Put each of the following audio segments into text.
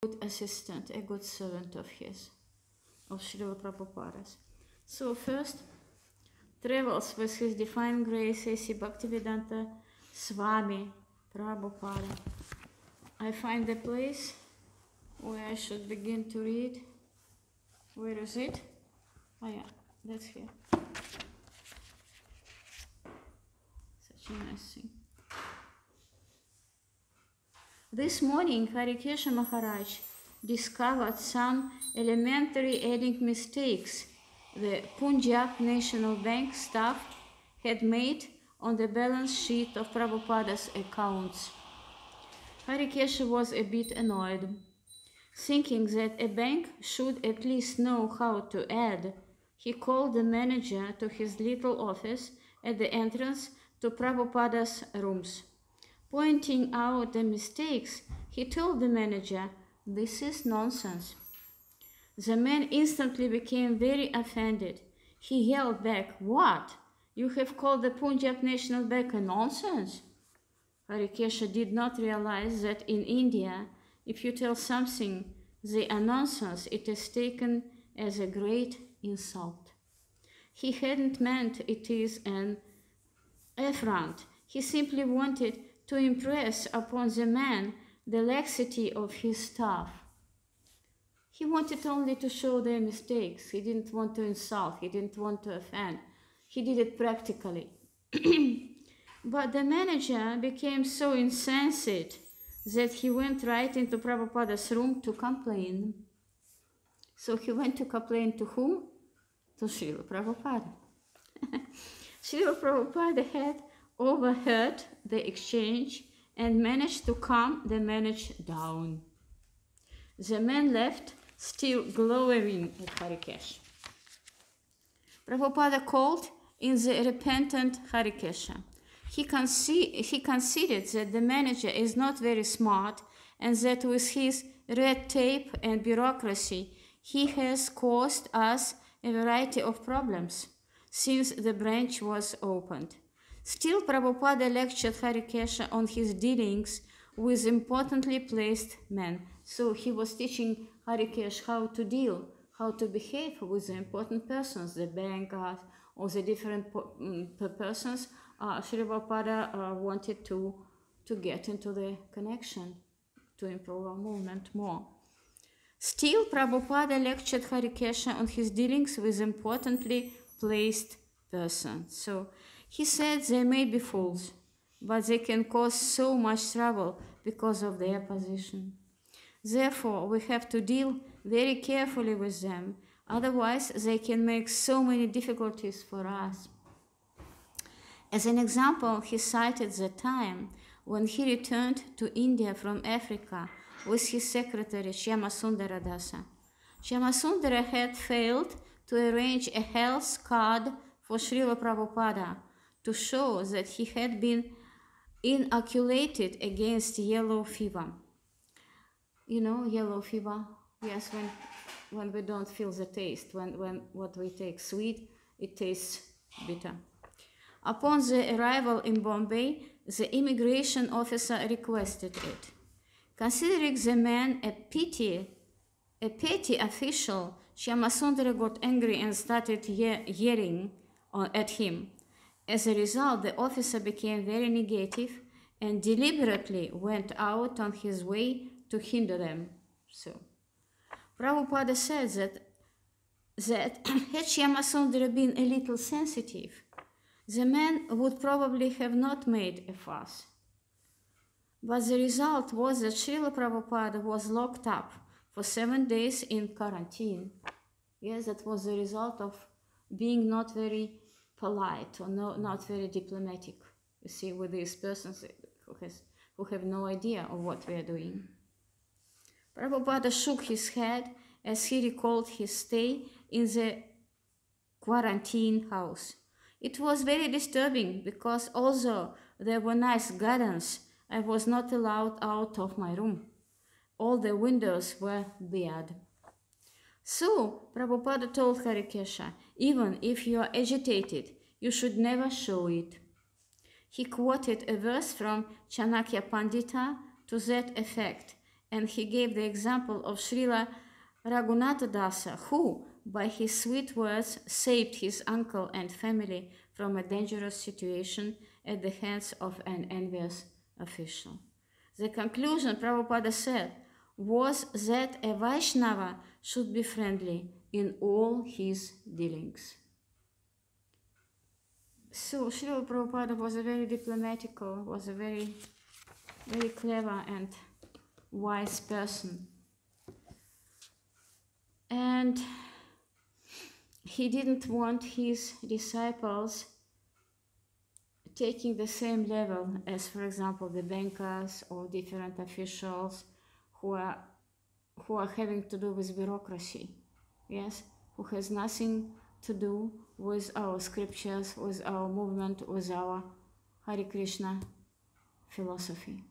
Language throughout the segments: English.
good assistant, a good servant of his, of Srila Prabhupada's. So first, travels with his divine grace A.C. Bhaktivedanta Swami Prabhupada. I find the place where I should begin to read. Where is it? Oh yeah, that's here. Such a nice thing. This morning, Harikesha Maharaj discovered some elementary adding mistakes the Punjab National Bank staff had made on the balance sheet of Prabhupada's accounts. Harikesha was a bit annoyed, thinking that a bank should at least know how to add. He called the manager to his little office at the entrance to Prabhupada's rooms. Pointing out the mistakes, he told the manager, "This is nonsense." The man instantly became very offended. He yelled back, "What? You have called the Punjab National Bank a nonsense?" Harikesha did not realize that in India, if you tell something they are nonsense, it is taken as a great insult. He hadn't meant it is an affront. He simply wanted to impress upon the man the laxity of his staff. He wanted only to show their mistakes. He didn't want to insult. He didn't want to offend. He did it practically. But the manager became so incensed that he went right into Prabhupada's room to complain. So he went to complain to whom? To Srila Prabhupada. Srila Prabhupada had overheard the exchange and managed to calm the manager down. The man left, still glowering at Harikesha. Prabhupada called in the repentant Harikesha. He considered that the manager is not very smart and that with his red tape and bureaucracy, he has caused us a variety of problems since the branch was opened. Still, Prabhupada lectured Harikesha on his dealings with importantly placed men. So he was teaching Harikesha how to deal, how to behave with the important persons, the bankers, or the different persons. Sri Prabhupada wanted to get into the connection, to improve our movement more. Still, Prabhupada lectured Harikesha on his dealings with importantly placed persons. So he said they may be fools, but they can cause so much trouble because of their position. Therefore, we have to deal very carefully with them, otherwise they can make so many difficulties for us. As an example, he cited the time when he returned to India from Africa with his secretary Shyamasundara Dasa. Shyamasundara had failed to arrange a health card for Srila Prabhupada to show that he had been inoculated against yellow fever. You know, yellow fever? Yes, when we don't feel the taste, when what we take sweet, it tastes bitter. Upon the arrival in Bombay, the immigration officer requested it. Considering the man a petty official, Shyamasundara got angry and started yelling at him. As a result, the officer became very negative and deliberately went out on his way to hinder them. So, Prabhupada said that had Shyamasundara been a little sensitive, the man would probably have not made a fuss. But the result was that Srila Prabhupada was locked up for 7 days in quarantine. Yes, that was the result of being not very polite or not very diplomatic, you see, with these persons who have no idea of what we are doing. Prabhupada shook his head as he recalled his stay in the quarantine house. It was very disturbing because although there were nice gardens, I was not allowed out of my room. All the windows were barred. So, Prabhupada told Harikesha, even if you are agitated, you should never show it. He quoted a verse from Chanakya Pandita to that effect And he gave the example of Srila Raghunatha Dasa, who, by his sweet words, saved his uncle and family from a dangerous situation at the hands of an envious official. The conclusion, Prabhupada said, was that a Vaishnava should be friendly in all his dealings. So Srila Prabhupada was a very diplomatical, was a very, very clever and wise person. And he didn't want his disciples taking the same level as, for example, the bankers or different officials who are having to do with bureaucracy, yes, who has nothing to do with our scriptures, with our movement, with our Hare Krishna philosophy.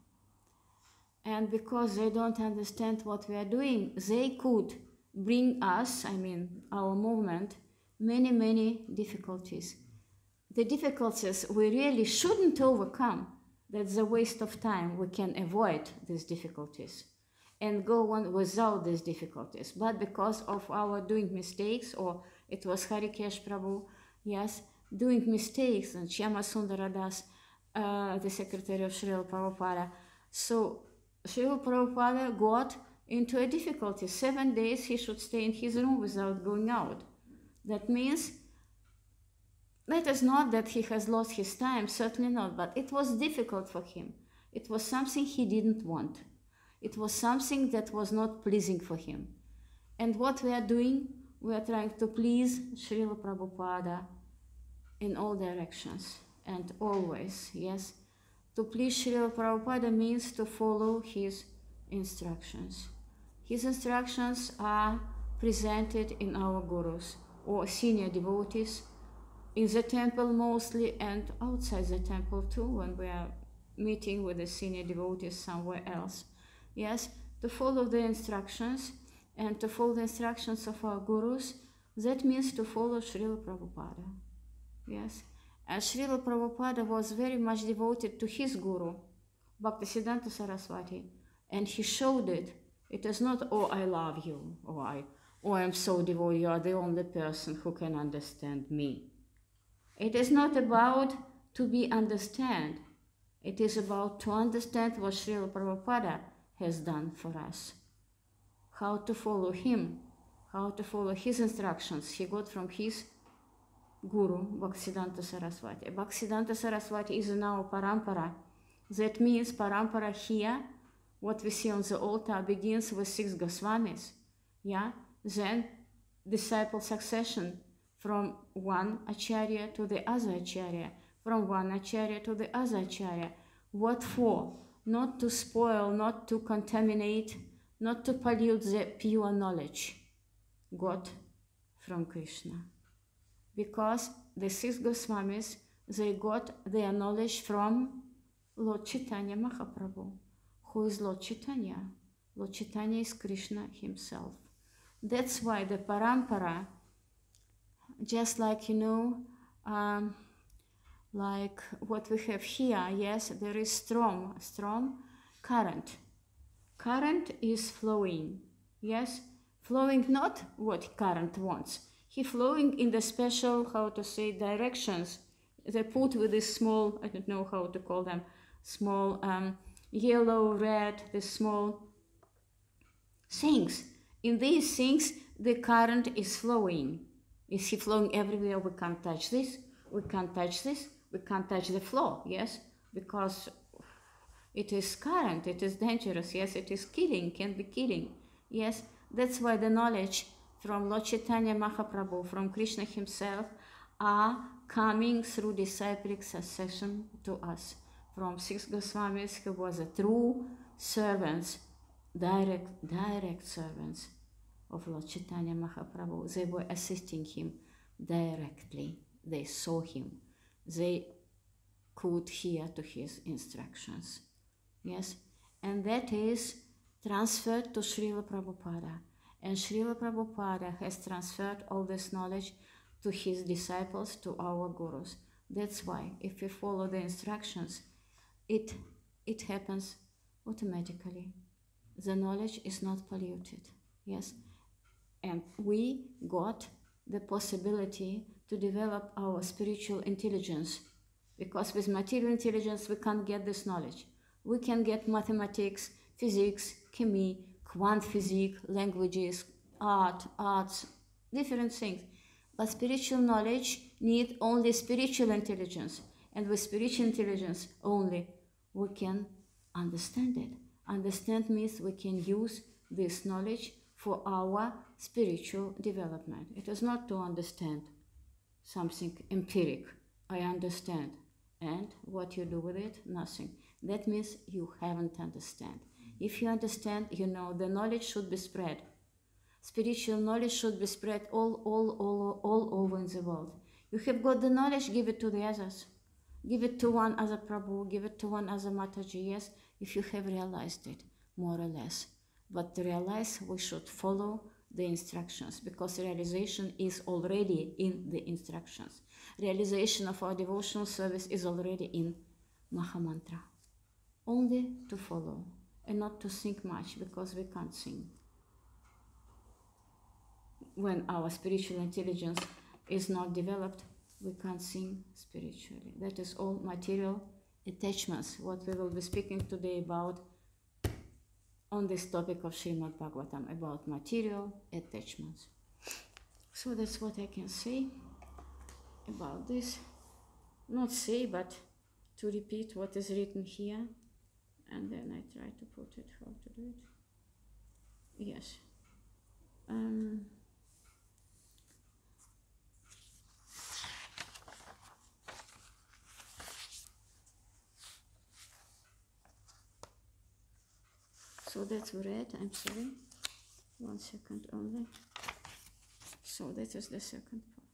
And because they don't understand what we are doing, they could bring us, I mean our movement, many, many difficulties. The difficulties we really shouldn't overcome. That's a waste of time. We can avoid these difficulties and go on without these difficulties. But because of our doing mistakes, or it was Harikesh Prabhu, yes, doing mistakes, and Shyama Sundara Das, the secretary of Srila Prabhupada. So Srila Prabhupada got into a difficulty. 7 days he should stay in his room without going out. That means, that is not that he has lost his time, certainly not, but it was difficult for him. It was something he didn't want. It was something that was not pleasing for him. And what we are doing, we are trying to please Srila Prabhupada in all directions and always, yes. To please Srila Prabhupada means to follow his instructions. His instructions are presented in our gurus or senior devotees, in the temple mostly and outside the temple too, when we are meeting with the senior devotees somewhere else. Yes, to follow the instructions and to follow the instructions of our gurus, that means to follow Srila Prabhupada. Yes, and Srila Prabhupada was very much devoted to his guru, Bhaktisiddhanta Saraswati, and he showed it. It is not, oh, I love you, or I'm so devoted, you are the only person who can understand me. It is not about to be understood. It is about to understand what Srila Prabhupada has done for us. How to follow him, how to follow his instructions he got from his guru, Bhaktisiddhanta Saraswati. Bhaktisiddhanta Saraswati is in our parampara. That means parampara here, what we see on the altar, begins with 6 Goswamis. Yeah? Then disciple succession from one Acharya to the other Acharya, from one Acharya to the other Acharya. What for? Not to spoil, not to contaminate, not to pollute the pure knowledge got from Krishna. Because the 6 Goswamis, they got their knowledge from Lord Chaitanya Mahaprabhu. Who is Lord Chaitanya? Lord Chaitanya is Krishna himself. That's why the parampara, just like, like what we have here, yes, there is strong current. Current is flowing, yes, flowing not what current wants. He flowing in the special, how to say, directions. They put with this small, I don't know how to call them, small yellow, red, the small things. In these things, the current is flowing. Is he flowing everywhere? We can't touch this, we can't touch this, we can't touch the flow, yes, because it is current, it is dangerous, yes, it is killing, can be killing, yes. That's why the knowledge from Lord Chaitanya Mahaprabhu, from Krishna himself, are coming through disciplic succession to us. From 6 Goswamis, who was a true servants, direct servants of Lord Chaitanya Mahaprabhu. They were assisting him directly. They saw him. They could hear to his instructions. Yes, and that is transferred to Srila Prabhupada. And Srila Prabhupada has transferred all this knowledge to his disciples, to our gurus. That's why if we follow the instructions, it happens automatically. the knowledge is not polluted. Yes, and we got the possibility to develop our spiritual intelligence, because with material intelligence we can't get this knowledge. We can get mathematics, physics, chemistry, quant physics, languages, arts, different things. But spiritual knowledge needs only spiritual intelligence, and with spiritual intelligence only we can understand it. Understand means we can use this knowledge for our spiritual development. It is not to understand something empiric. I understand. And what you do with it? Nothing. That means you haven't understand. If you understand, you know the knowledge should be spread. Spiritual knowledge should be spread all over in the world. You have got the knowledge, give it to the others. Give it to one other Prabhu, give it to one other Mataji, yes, if you have realized it, more or less. But to realize, we should follow the instructions, because realization is already in the instructions. Realization of our devotional service is already in Mahamantra. Only to follow and not to think much, because we can't think. When our spiritual intelligence is not developed, we can't think spiritually. That is all material attachments, what we will be speaking today about on this topic of Srimad Bhagavatam, about material attachments. So that's what I can say about this. Not say, but to repeat what is written here, and then I try to put it, how to do it. Yes. So that's read, I'm sorry. 1 second only. So that is the second part.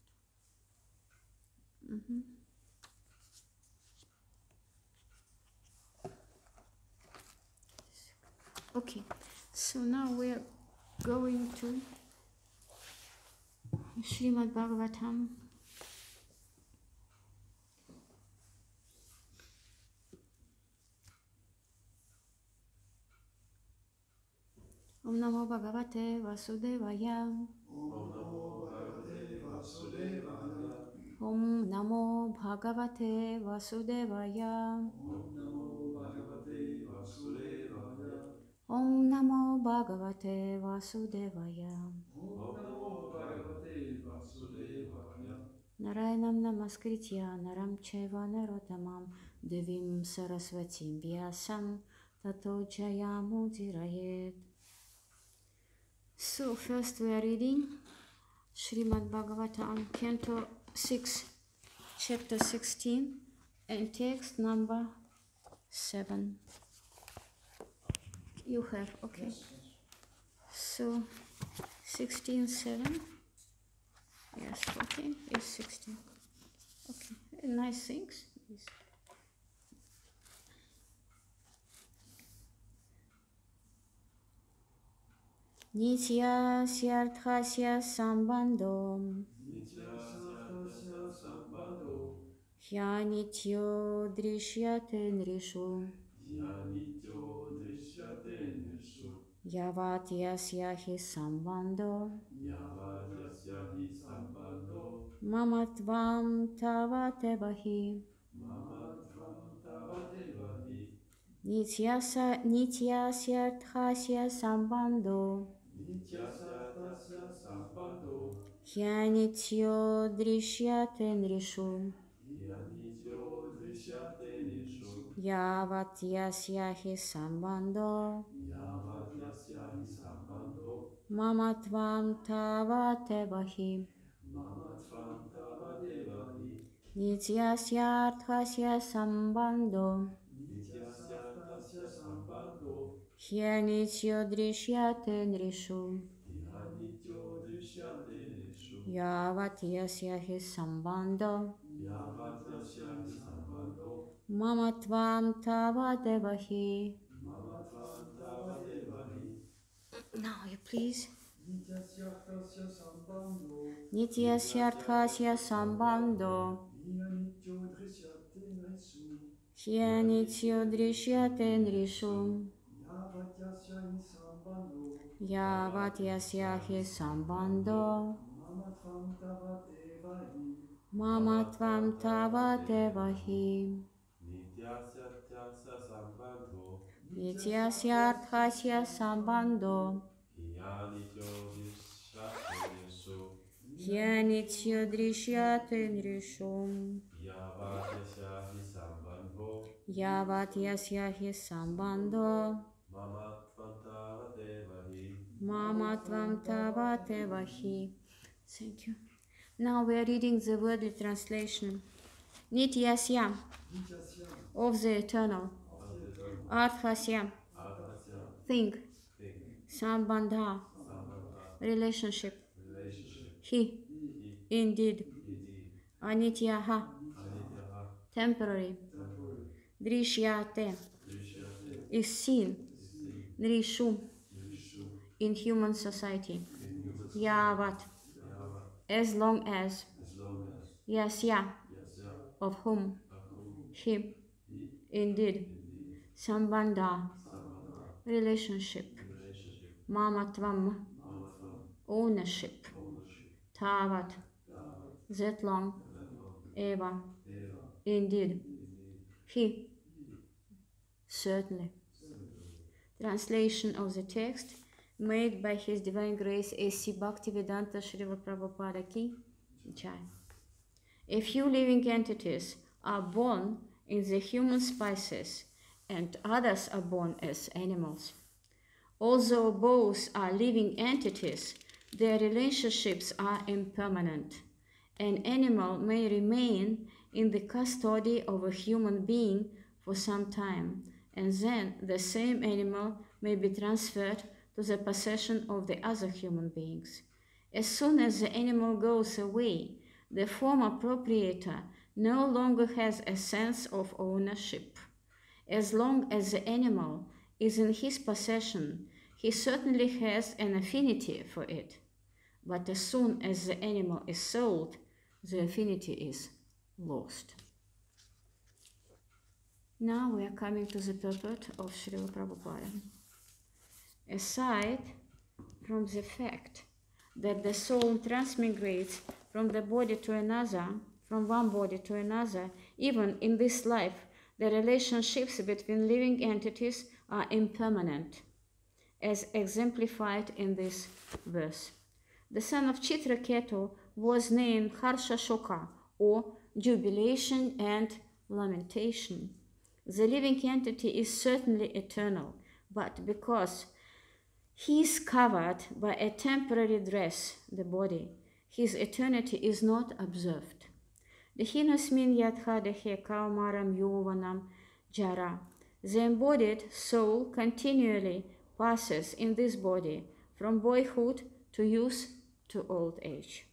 Okay, so now we are going to Srimad Bhagavatam. Om Namo Bhagavate Vasudevaya. Om Namo Bhagavate Vasudevaya. Om Namo Bhagavate Vasudevaya. Narayanam Namaskritya Naram Chaiva Narotamam Devim Saraswatim Vyasam Tato Jayamudhirayet. So first we are reading Srimad Bhagavatam, Canto 6, Chapter 16, and text number 7. You have, okay. So 16:7. Yes, 14 is 16. Okay, nice things. Yes. Nitya syarthasya sambandho hyanityo drishyate nrishu yavat yasya hi sambandho mamatvam tavatevahi. Nitya syarthasya sambandho hyanityo drishyate nrishu yavat yasya hi sambandho mamatvam tavatevahi. Nitya syarthasya sambandho hyanityo drishyate nrishu yavat yasya hi sambandho mamatvam tavatevahi. Now you please. Nitya syarthasya sambandho hyanityo drishyate nrishu Yavat yasya hi sambandho mama tvam tava teva hi. Nityasyarthasya sambandho hyanityo drishyate nrishum. Yavat yasya hi sambandho mama tvam tava teva hi. Thank you. Now we are reading the wordly translation. Nityasya, of the eternal. Arthasya, thing. Sambandha, relationship. He, indeed. Anityaha, temporary. Drishyate, is seen. Nrishu, in human society. Yavat, as long as. Yasya, of whom. He, indeed. Sambandha, relationship. Mamatvam, ownership. Tavat, that long. Eva, indeed. He, certainly. Translation of the text made by His Divine Grace A.C. Bhaktivedanta Srila Prabhupada Ki Jai. A few living entities are born in the human species and others are born as animals. Although both are living entities, their relationships are impermanent. An animal may remain in the custody of a human being for some time, and then the same animal may be transferred to the possession of the other human beings. As soon as the animal goes away, the former proprietor no longer has a sense of ownership. As long as the animal is in his possession, he certainly has an affinity for it. But as soon as the animal is sold, the affinity is lost. Now we are coming to the purport of Srila Prabhupada. Aside from the fact that the soul transmigrates from the body to another, from one body to another, even in this life, the relationships between living entities are impermanent, as exemplified in this verse. The son of Chitraketu was named Harsha Shoka, or jubilation and lamentation. The living entity is certainly eternal, but because he is covered by a temporary dress, the body, his eternity is not observed. Dehinasmin yadhadehe kaumaram yovanam jara. The embodied soul continually passes in this body from boyhood to youth to old age.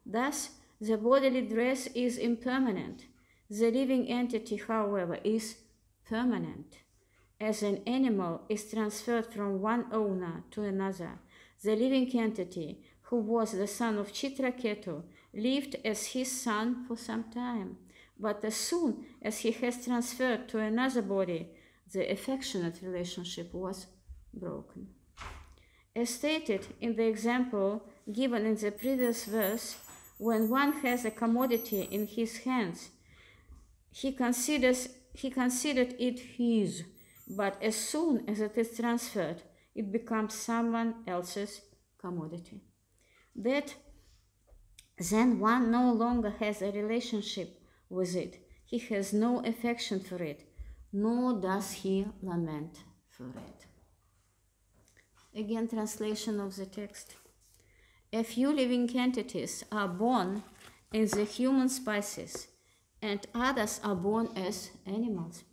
Thus, the bodily dress is impermanent. The living entity, however, is permanent. As an animal is transferred from one owner to another, the living entity, who was the son of Chitraketu, lived as his son for some time. But as soon as he has transferred to another body, the affectionate relationship was broken. As stated in the example given in the previous verse, when one has a commodity in his hands, he considered it his, but as soon as it is transferred, it becomes someone else's commodity. That then one no longer has a relationship with it. He has no affection for it, nor does he lament for it. Again, translation of the text. A few living entities are born in the human species, and others are born as animals.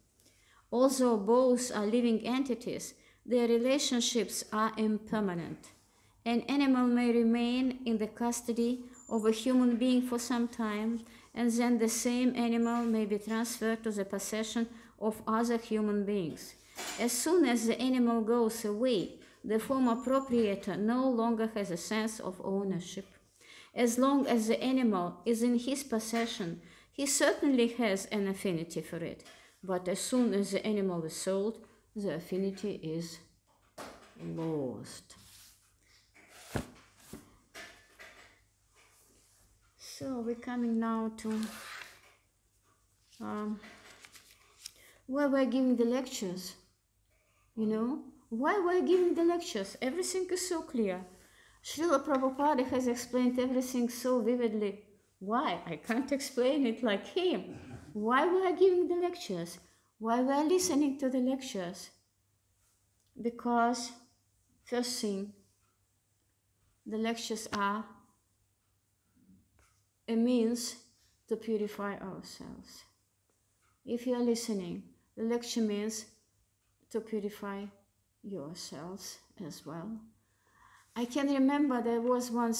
Although both are living entities, their relationships are impermanent. An animal may remain in the custody of a human being for some time, and then the same animal may be transferred to the possession of other human beings. As soon as the animal goes away, the former proprietor no longer has a sense of ownership. As long as the animal is in his possession, he certainly has an affinity for it. But as soon as the animal is sold, the affinity is lost. we're coming now to where we're giving the lectures. You know, why we're giving the lectures? Everything is so clear. Srila Prabhupada has explained everything so vividly. Why? I can't explain it like him. Why we are giving the lectures? Why we are listening to the lectures? Because, first thing, the lectures are a means to purify ourselves. If you are listening, the lecture means to purify yourselves as well. I can remember there was one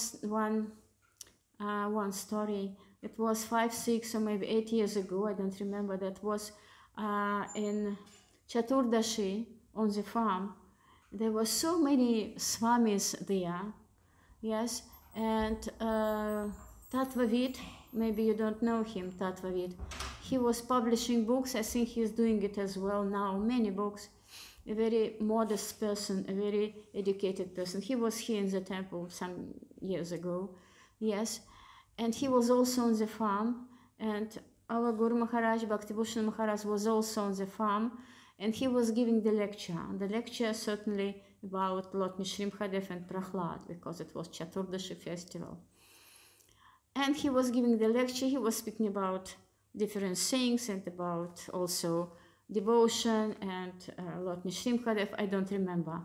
story. It was 5, 6, or maybe 8 years ago. I don't remember. That was in Chaturdashi on the farm. There were so many swamis there. Yes, and Tattvavid, maybe you don't know him, Tattvavid. He was publishing books. I think he's doing it as well now, many books. A very modest person, a very educated person. He was here in the temple some years ago, yes. And he was also on the farm. And our Guru Maharaj, Bhakti-Bhushan Maharaj, was also on the farm. And he was giving the lecture. The lecture certainly about Lord Nrsimhadev and Prahlad, because it was Chaturdashi festival. And he was giving the lecture. He was speaking about different things and about also devotion and Lord Nrsimhadev. I don't remember.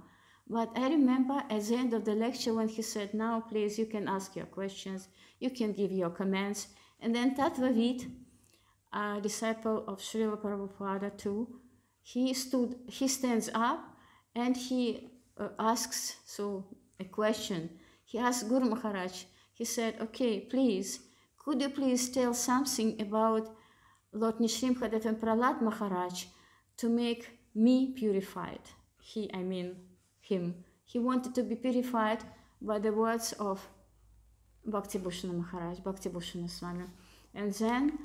But I remember at the end of the lecture when he said, now please, you can ask your questions, you can give your comments. And then Tattvavid, a disciple of Srila Prabhupada too, he stands up and he asks a question. He asked Guru Maharaj, he said, okay, please, could you please tell something about Lord Nrsimhadev and Prahlad Maharaj to make me purified? Him. He wanted to be purified by the words of Bhakti-Bhushan Maharaj, Bhakti-Bhushan Swami. And then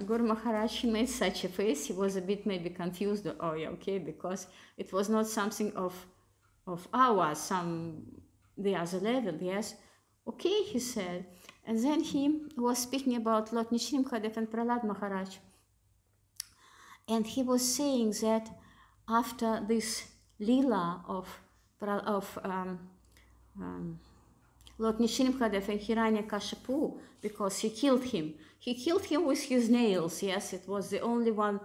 Guru Maharaj, he made such a face. He was a bit maybe confused. Oh, yeah, okay, because it was not something of ours, the other level, yes. Okay, he said. And then he was speaking about Lord Nrsimhadev and Prahlad Maharaj. And he was saying that after this lila of Lord Nrsimhadev and Hiranyakashipu, because he killed him. He killed him with his nails, yes, it was the only one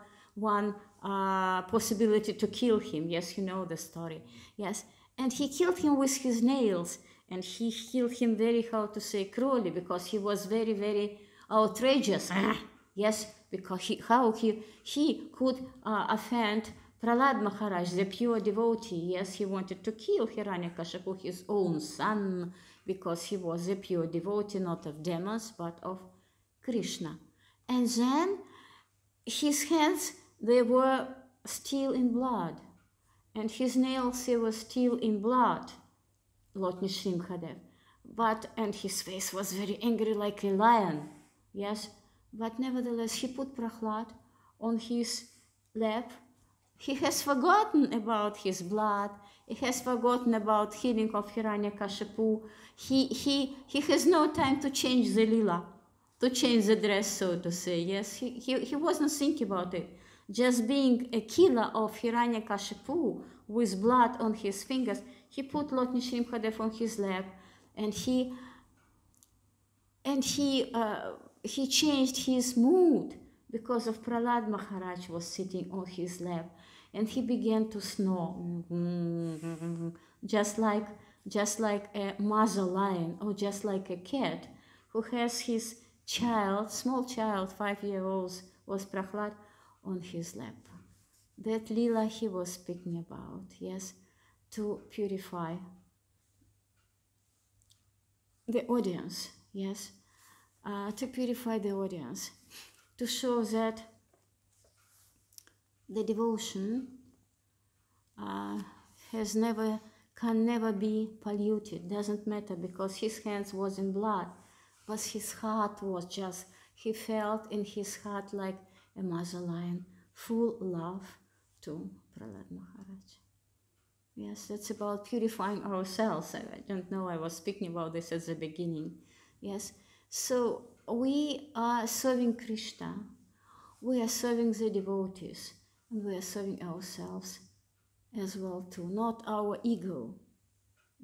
possibility to kill him. Yes, you know the story, yes. And he killed him with his nails, and he killed him very, how to say, cruelly, because he was very, very outrageous. Yes, because he could offend Prahlad Maharaj, the pure devotee. Yes, he wanted to kill Hiranyakashipu, his own son, because he was a pure devotee, not of demons, but of Krishna. And then his hands, they were still in blood, and his nails, they were still in blood, Lord Nrsimhadev. And his face was very angry like a lion, yes. But nevertheless, he put Prahlad on his lap. He has forgotten about his blood. He has forgotten about healing of Hiranyakashipu. He has no time to change the lila, to change the dress, so to say. Yes, he wasn't thinking about it. Just being a killer of Hiranyakashipu with blood on his fingers, he put Lord Nrsimhadev on his lap, and he changed his mood because of Prahlad Maharaj was sitting on his lap, and he began to snore, just like a mother lion, or just like a cat who has his child, small child, 5-year-old, was Prahlad, on his lap. That lila he was speaking about, yes, to purify the audience, yes, to purify the audience, to show that the devotion can never be polluted. Doesn't matter, because his hands was in blood, but his heart was just, he felt in his heart like a mother lion, full love to Prahlad Maharaj. Yes, that's about purifying ourselves. I don't know, I was speaking about this at the beginning. Yes, So we are serving Krishna, we are serving the devotees, and we are serving ourselves as well too. Not our ego,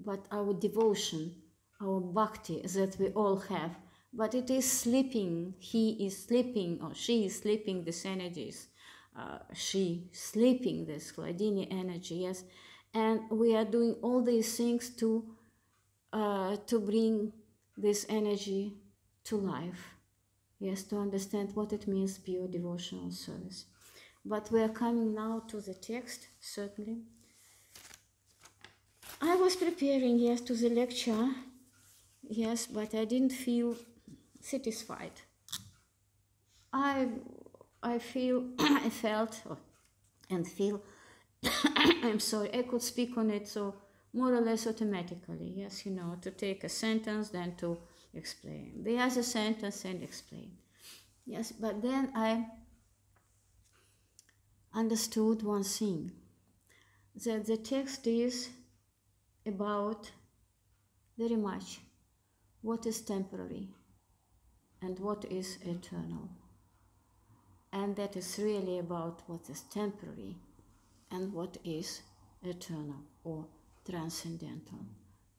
but our devotion, our bhakti that we all have. But it is sleeping, he is sleeping, or she is sleeping these energies. She sleeping this Hladini energy, yes. And we are doing all these things to bring this energy to life. Yes, to understand what it means pure devotional service. But we are coming now to the text, certainly. I was preparing, yes, to the lecture, yes, but I didn't feel satisfied. I feel, I felt and feel, I'm sorry, I could speak on it so more or less automatically, yes, you know, to take a sentence, then to explain the other sentence and explain. Yes, but then I understood one thing, that the text is about very much what is temporary and what is eternal. And that is really about what is temporary and what is eternal or transcendental.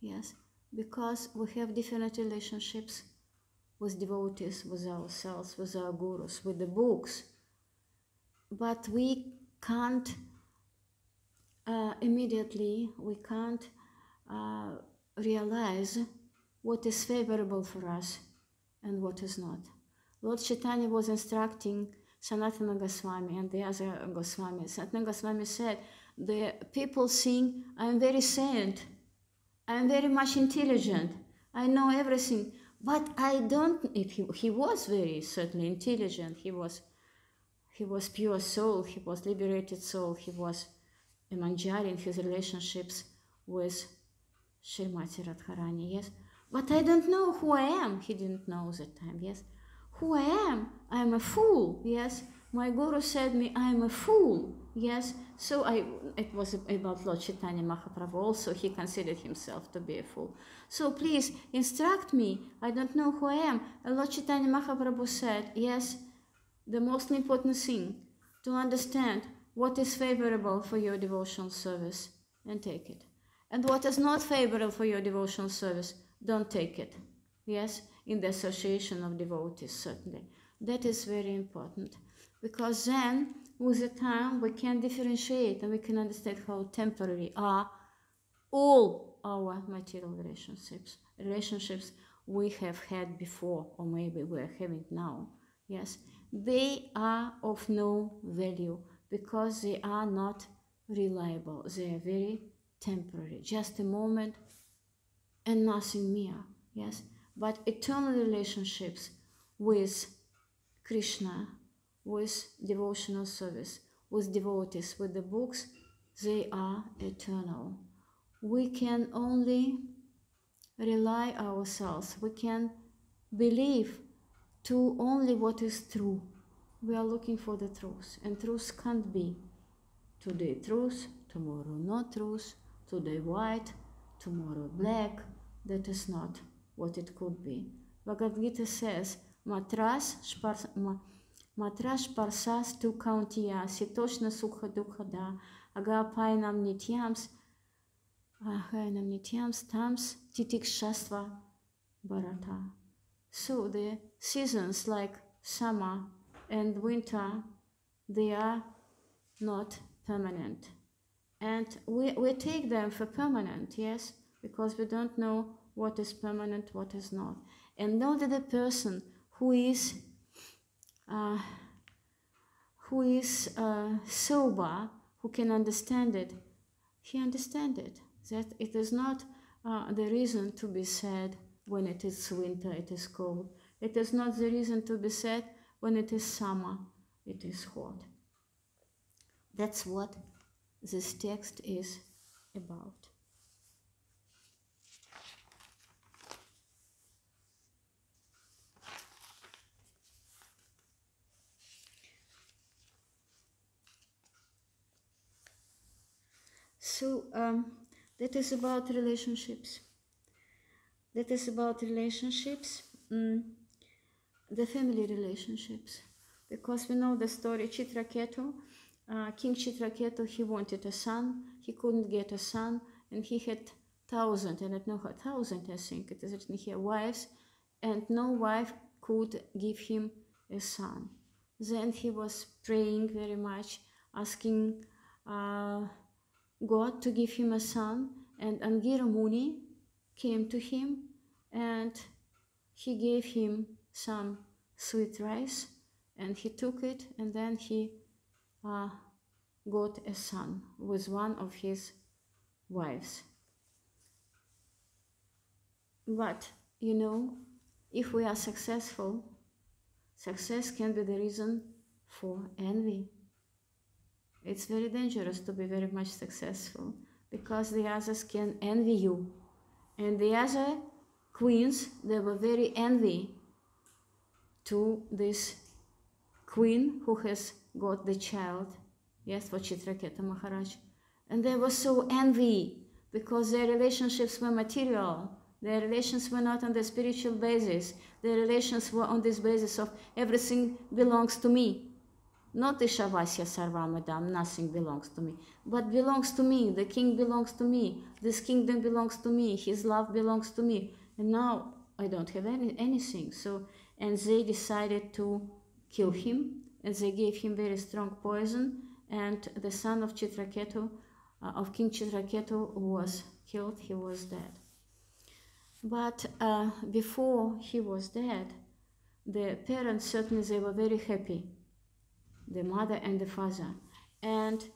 Yes, because we have different relationships with devotees, with ourselves, with our gurus, with the books, but we can't immediately, we can't realize what is favorable for us and what is not. Lord Chaitanya was instructing Sanatana Goswami and the other Goswamis. Sanatana Goswami said, the people think I'm very saint, I'm very much intelligent, I know everything, but I don't, if he was very certainly intelligent, he was pure soul, he was liberated soul, he was a manjari in his relationships with Srimati Radharani, yes. But I don't know who I am, he didn't know that time, yes. Who I am a fool, yes. My guru said me, I am a fool, yes. So it was about Lord Chaitanya Mahaprabhu also, he considered himself to be a fool. So please instruct me, I don't know who I am. And Lord Chaitanya Mahaprabhu said, yes, the most important thing, to understand what is favorable for your devotional service and take it. And what is not favorable for your devotional service, don't take it. Yes, in the association of devotees, certainly. That is very important. Because then, with the time, we can differentiate and we can understand how temporary are all our material relationships. Relationships we have had before, or maybe we're having now. Yes, they are of no value because they are not reliable. They are very temporary, just a moment and nothing mere. Yes, but eternal relationships with Krishna, with devotional service, with devotees, with the books, they are eternal. We can only rely ourselves, we can believe to only what is true. We are looking for the truth, and truth can't be today truth, tomorrow not truth, today white, tomorrow black. That is not what it could be. Bhagavad Gita says, matras parsas tu kauntiya, sitoshna sukha dukhada, agapainam nityams, ahainam nityams tams titikshasva bharata. So the seasons like summer and winter, they are not permanent. And we take them for permanent, yes, because we don't know what is permanent, what is not. And know that the person who is sober, who can understand it, he understands it. That it is not the reason to be sad when it is winter, it is cold. It is not the reason to be sad when it is summer, it is hot. That's what this text is about. So that is about relationships. That is about relationships, the family relationships. Because we know the story, Chitraketu, King Chitraketu, he wanted a son, he couldn't get a son, and he had 1,000, and I don't know, 1,000, I think it is written here, wives, and no wife could give him a son. Then he was praying very much, asking God to give him a son, and Angira Muni came to him, and he gave him some sweet rice, and he took it, and then he got a son with one of his wives. But, you know, if we are successful, success can be the reason for envy. It's very dangerous to be very much successful, because the others can envy you. And the other queens, they were very envy to this queen who has got the child, yes, for Chitraketu Maharaj. And they were so envy because their relationships were material. Their relations were not on the spiritual basis. Their relations were on this basis of everything belongs to me. Not Ishavasya Sarvamadam, nothing belongs to me, but belongs to me. The king belongs to me. This kingdom belongs to me. His love belongs to me. And now I don't have anything. So, and they decided to kill him, and they gave him very strong poison, and the son of Chitraketu, of King Chitraketu, was killed. He was dead. But before he was dead, the parents, certainly they were very happy, the mother and the father. And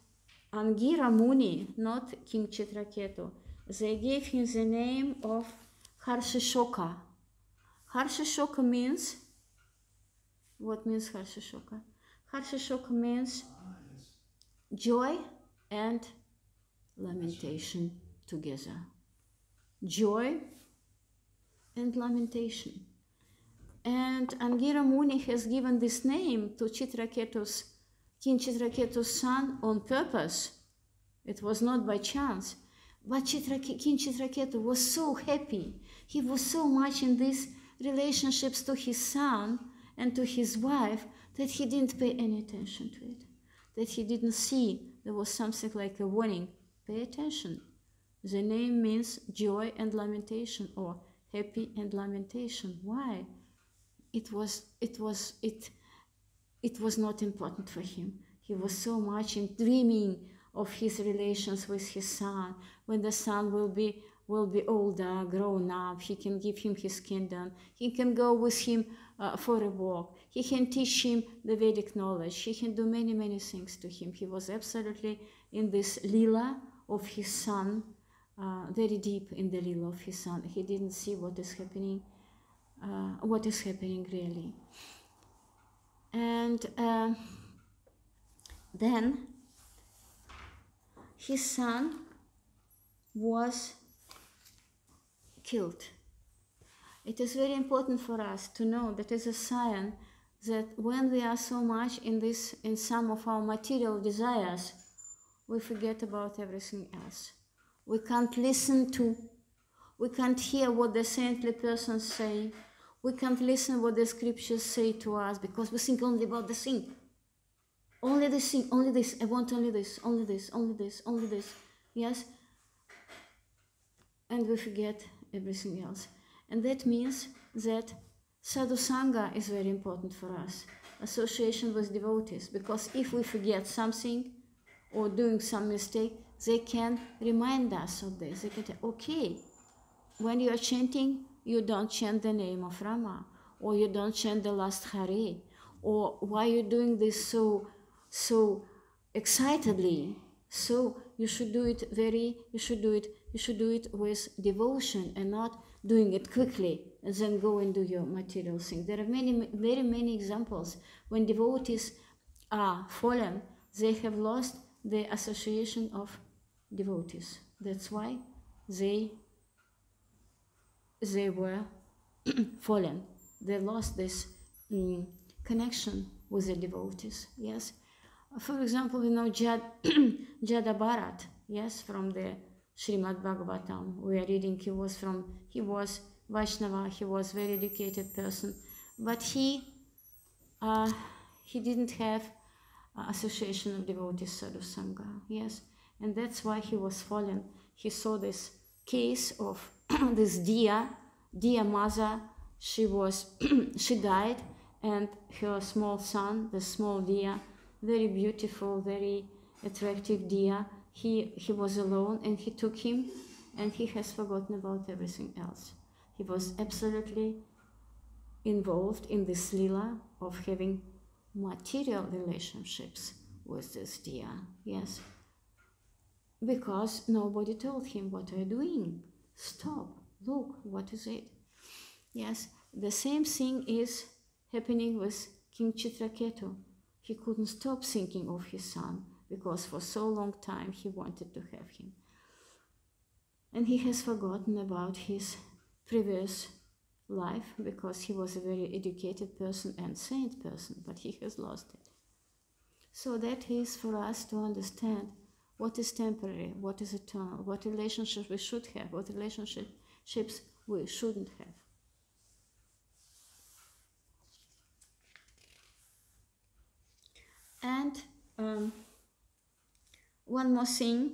Angira Muni, not King Chitraketu, they gave him the name of Harshashoka. Harshashoka means, what means Harshashoka? Harshashoka means joy and lamentation together. Joy and lamentation. And Angira Muni has given this name to King Chitraketu's son on purpose. It was not by chance. But King Chitraketu was so happy. He was so much in these relationships to his son and to his wife that he didn't pay any attention to it. That he didn't see there was something like a warning. Pay attention. The name means joy and lamentation, or happy and lamentation. Why? It was not important for him. He was so much in dreaming of his relations with his son. When the son will be older, grown up, he can give him his kingdom. He can go with him for a walk. He can teach him the Vedic knowledge. He can do many, many things to him. He was absolutely in this lila of his son, very deep in the lila of his son. He didn't see what is happening really. And then his son was killed. It is very important for us to know that as a sign that when we are so much in some of our material desires, we forget about everything else. We can't listen to, we can't hear what the saintly persons say. We can't listen what the scriptures say to us because we think only about the thing. Only this thing, only this. I want only this, only this, only this, only this. Yes? And we forget everything else. And that means that sadhu sangha is very important for us. Association with devotees. Because if we forget something or doing some mistake, they can remind us of this. They can say, okay, when you are chanting, you don't chant the name of Rama, or you don't chant the last Hare, or why you're doing this so excitedly. So you should do it with devotion and not doing it quickly and then go and do your material thing. There are very many examples when devotees are fallen, they have lost the association of devotees. That's why they were fallen. They lost this connection with the devotees. Yes. For example, we know Jada Bharat, yes, from the Srimad Bhagavatam. We are reading he was Vaishnava, he was very educated person, but he didn't have association of devotees, sadhu sangha, yes, and that's why he was fallen. He saw this case of this Dia mother. She was she died, and her small son, the small Dia, very beautiful, very attractive Dia, he was alone, and he took him, and he has forgotten about everything else. He was absolutely involved in this lila of having material relationships with this Dia, yes, because nobody told him, what are you doing? Stop, look, what is it? Yes, the same thing is happening with King Chitraketu. He couldn't stop thinking of his son because for so long time he wanted to have him. And he has forgotten about his previous life because he was a very educated person and saint person, but he has lost it. So that is for us to understand what is temporary, what is eternal, what relationships we should have, what relationships we shouldn't have. And one more thing,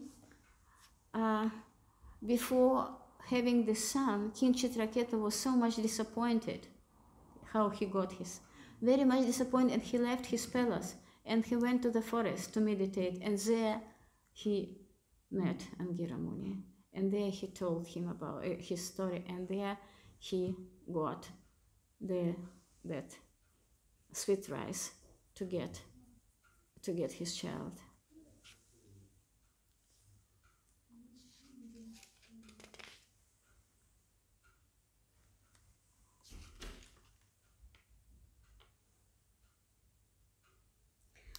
before having the son, King Chitraketu was so much disappointed how he got his, very much disappointed, and he left his palace and he went to the forest to meditate, and there he met Angira Muni, and there he told him about his story, and there he got that sweet rice to get his child.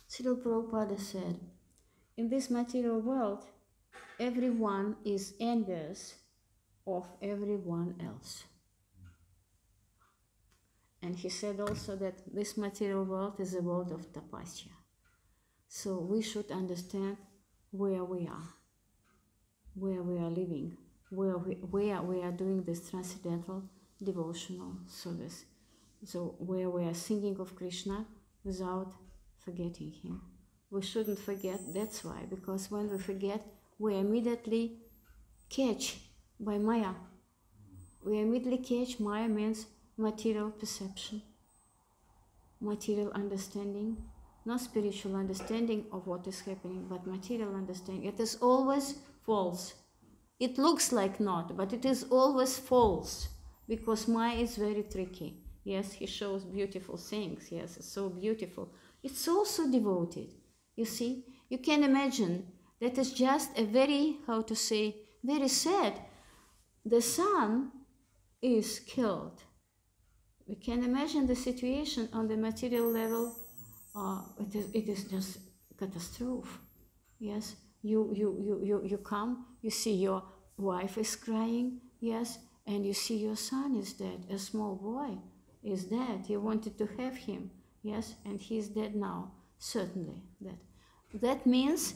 Srila Prabhupada said, in this material world, everyone is envious of everyone else. And he said also that this material world is a world of tapasya. So we should understand where we are living, where we are doing this transcendental devotional service. So where we are thinking of Krishna without forgetting him. We shouldn't forget, that's why, because when we forget, we immediately catch by Maya. We immediately catch. Maya means material perception, material understanding, not spiritual understanding of what is happening, but material understanding. It is always false. It looks like not, but it is always false, because Maya is very tricky. Yes, he shows beautiful things. Yes, it's so beautiful. It's also devoted. You see, you can imagine that is just a very, very sad. The son is killed. We can imagine the situation on the material level. It is just catastrophe. Yes, you come, you see your wife is crying, yes, and you see your son is dead. A small boy is dead. You wanted to have him, yes, and he is dead now. Certainly, that means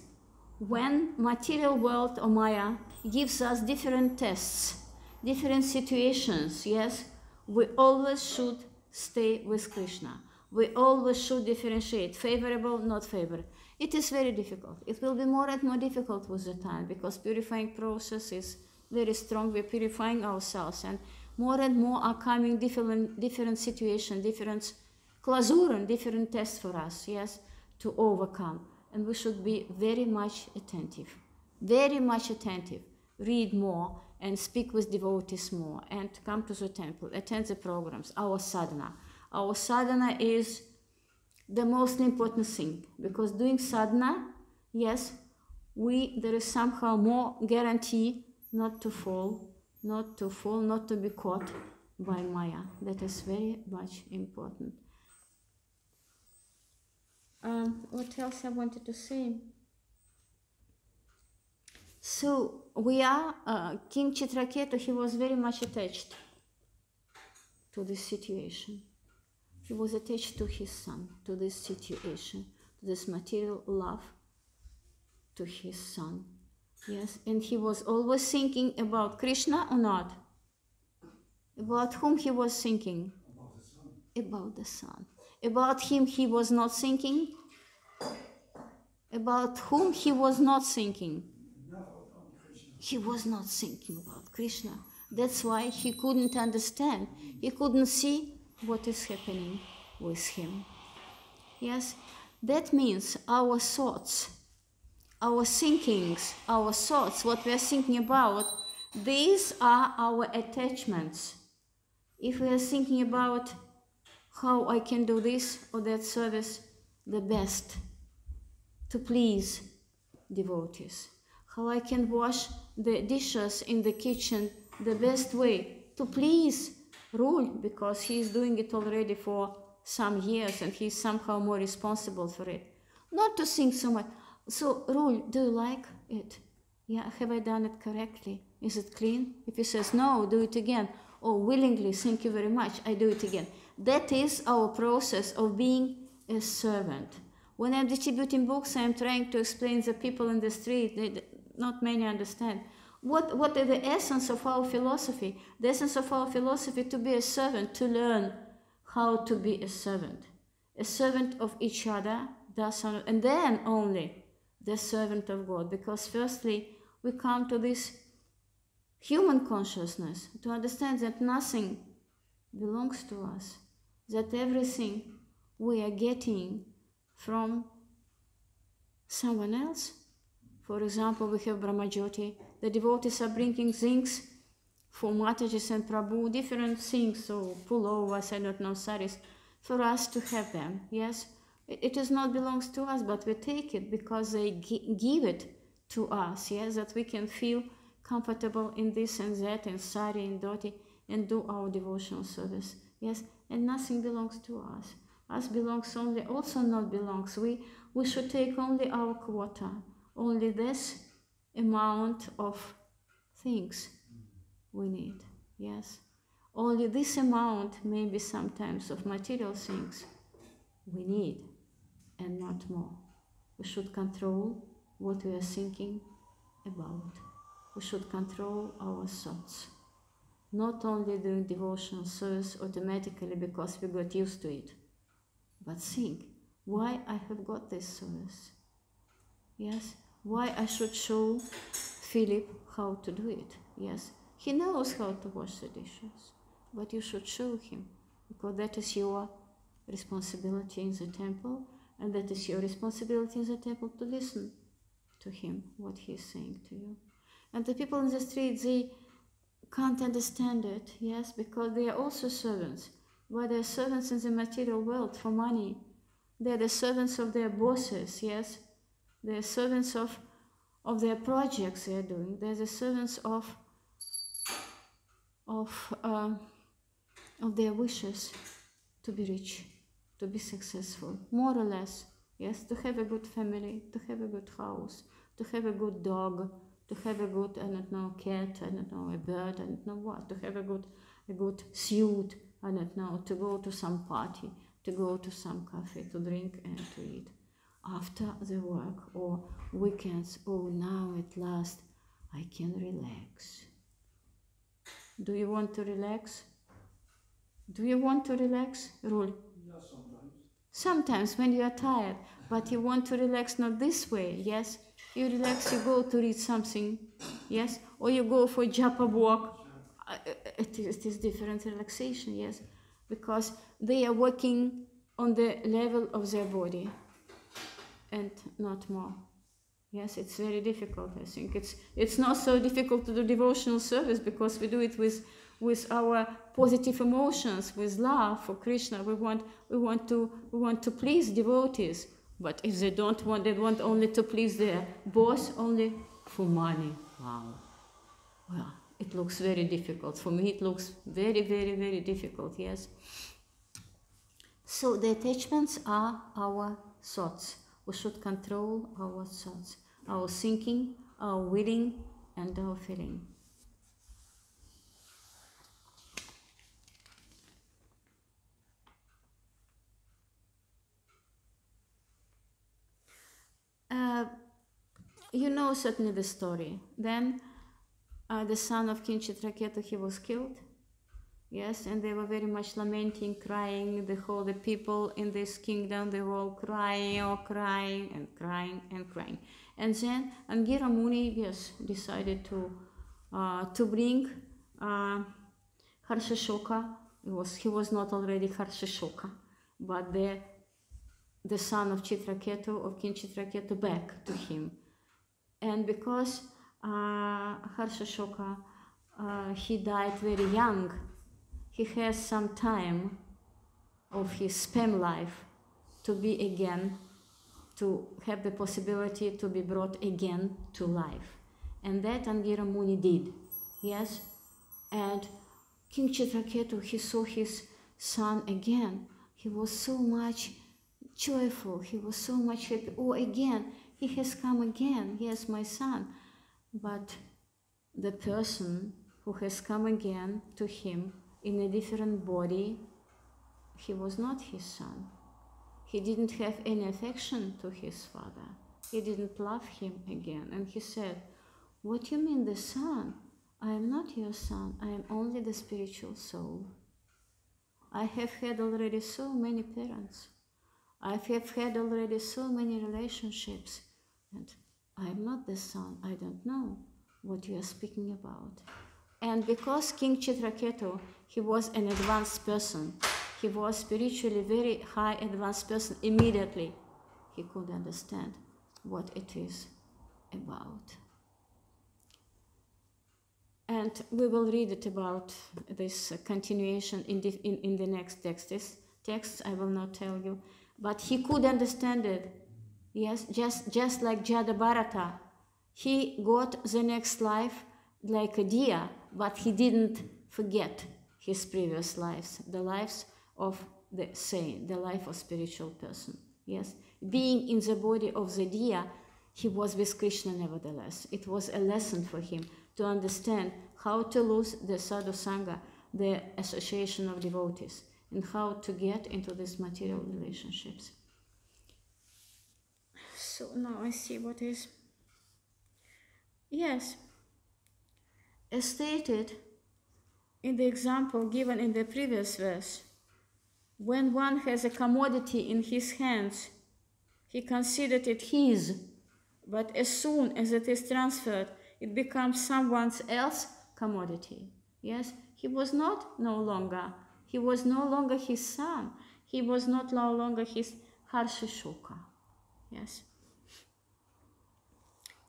when material world or Maya gives us different tests, different situations, yes, we always should stay with Krishna. We always should differentiate, favorable, not favorable. It is very difficult. It will be more and more difficult with the time, because purifying process is very strong. We're purifying ourselves, and more are coming different situations, different klasuren, different tests for us, yes, to overcome. And we should be very much attentive, read more and speak with devotees more, and come to the temple, attend the programs, our sadhana. Our sadhana is the most important thing, because doing sadhana, yes, there is somehow more guarantee not to fall, not to be caught by Maya. That is very much important. What else I wanted to say? So we are, King Chitraketu, he was very much attached to this situation. He was attached to his son, to this situation, to this material love, to his son. Yes, and he was always thinking about Krishna or not? About whom he was thinking? About the Son. About him he was not thinking? About whom he was not thinking? He was not thinking about Krishna. That's why he couldn't understand. He couldn't see what is happening with him. Yes, that means our thoughts, our thinkings, our thoughts, what we are thinking about, these are our attachments. If we are thinking about how I can do this or that service the best to please devotees, how I can wash the dishes in the kitchen the best way to please Rul, because he is doing it already for some years and he's somehow more responsible for it. Not to think so much. So, Rul, do you like it? Yeah, have I done it correctly? Is it clean? If he says no, do it again. Oh, willingly, thank you very much, I do it again. That is our process of being a servant. When I'm distributing books, I'm trying to explain to people in the street, not many understand. What is the essence of our philosophy? The essence of our philosophy to be a servant, to learn how to be a servant of each other, and then only the servant of God. Because firstly, we come to this human consciousness to understand that nothing belongs to us, that everything we are getting from someone else. For example, we have Brahmajyoti. The devotees are bringing things for Mataji and Prabhu, different things, so pullovers, I don't know, saris, for us to have them. Yes, it does not belongs to us, but we take it because they give it to us. Yes, that we can feel comfortable in this and that, in sari, in dhoti, and do our devotional service. Yes, and nothing belongs to us. Us belongs only, also not belongs. We should take only our quota, only this amount of things we need. Yes, only this amount, maybe sometimes, of material things we need, and not more. We should control what we are thinking about. We should control our thoughts. Not only doing devotional service automatically because we got used to it, but think, why I have got this service? Yes, why I should show Philip how to do it? Yes, he knows how to wash the dishes, but you should show him, because that is your responsibility in the temple, and that is your responsibility in the temple to listen to him, what he is saying to you. And the people in the street, they can't understand it, yes, because they are also servants, but they are servants in the material world for money. They are the servants of their bosses, yes. They are servants of their projects they are doing. They are the servants of their wishes to be rich, to be successful, more or less, yes, to have a good family, to have a good house, to have a good dog, to have a good, I don't know, cat, I don't know, a bird, I don't know what, to have a good suit, I don't know, to go to some party, to go to some cafe, to drink and to eat. After the work or weekends, oh, now at last I can relax. Do you want to relax? Do you want to relax, Rul? Yeah, sometimes. Sometimes when you are tired, but you want to relax not this way, yes? You relax, you go to read something, yes? Or you go for a japa walk. It is different relaxation, yes? Because they are working on the level of their body and not more. Yes, it's very difficult, I think. It's not so difficult to do devotional service because we do it with our positive emotions, with love for Krishna. We want to please devotees. But if they don't want, they want only to please their boss, only for money. Wow. Well, it looks very difficult. For me, it looks very, very, very difficult, yes. So the attachments are our thoughts. We should control our thoughts, our thinking, our willing, and our feeling. You know certainly the story. Then the son of King Chitraketu, he was killed. Yes, and they were very much lamenting, crying. The people in this kingdom, they were all crying, and crying and crying. And then Angira Muni, yes, decided to bring Harshashoka. He was not already Harshashoka, but the son of Chitraketu, of King Chitraketu, back to him. And because Harshashoka, he died very young, he has some time of his spam life to be again, to have the possibility to be brought again to life. And that Angira Muni did, yes? And King Chitraketu, he saw his son again. He was so much joyful, he was so much happy. Oh, again, he has come again, yes, my son. But the person who has come again to him in a different body, he was not his son. He didn't have any affection to his father. He didn't love him again. And he said, "What do you mean the son? I am not your son. I am only the spiritual soul. I have had already so many parents. I have had already so many relationships. And I am not the son. I don't know what you are speaking about." And because King Chitraketu, he was an advanced person, he was spiritually very high advanced person, immediately he could understand what it is about. And we will read it about this continuation in the next texts. I will not tell you. But he could understand it. Yes, just like Jada Bharata. He got the next life like a deer, but he didn't forget his previous lives, the lives of the saint, the life of spiritual person. Yes, being in the body of the deer, he was with Krishna nevertheless. It was a lesson for him to understand how to lose the sadhu sangha, the association of devotees, and how to get into these material relationships. So now I see what is. Yes, as stated in the example given in the previous verse, when one has a commodity in his hands, he considered it his, but as soon as it is transferred, it becomes someone else's commodity. Yes, he was no longer his son. He was no longer his Harshashoka. Yes.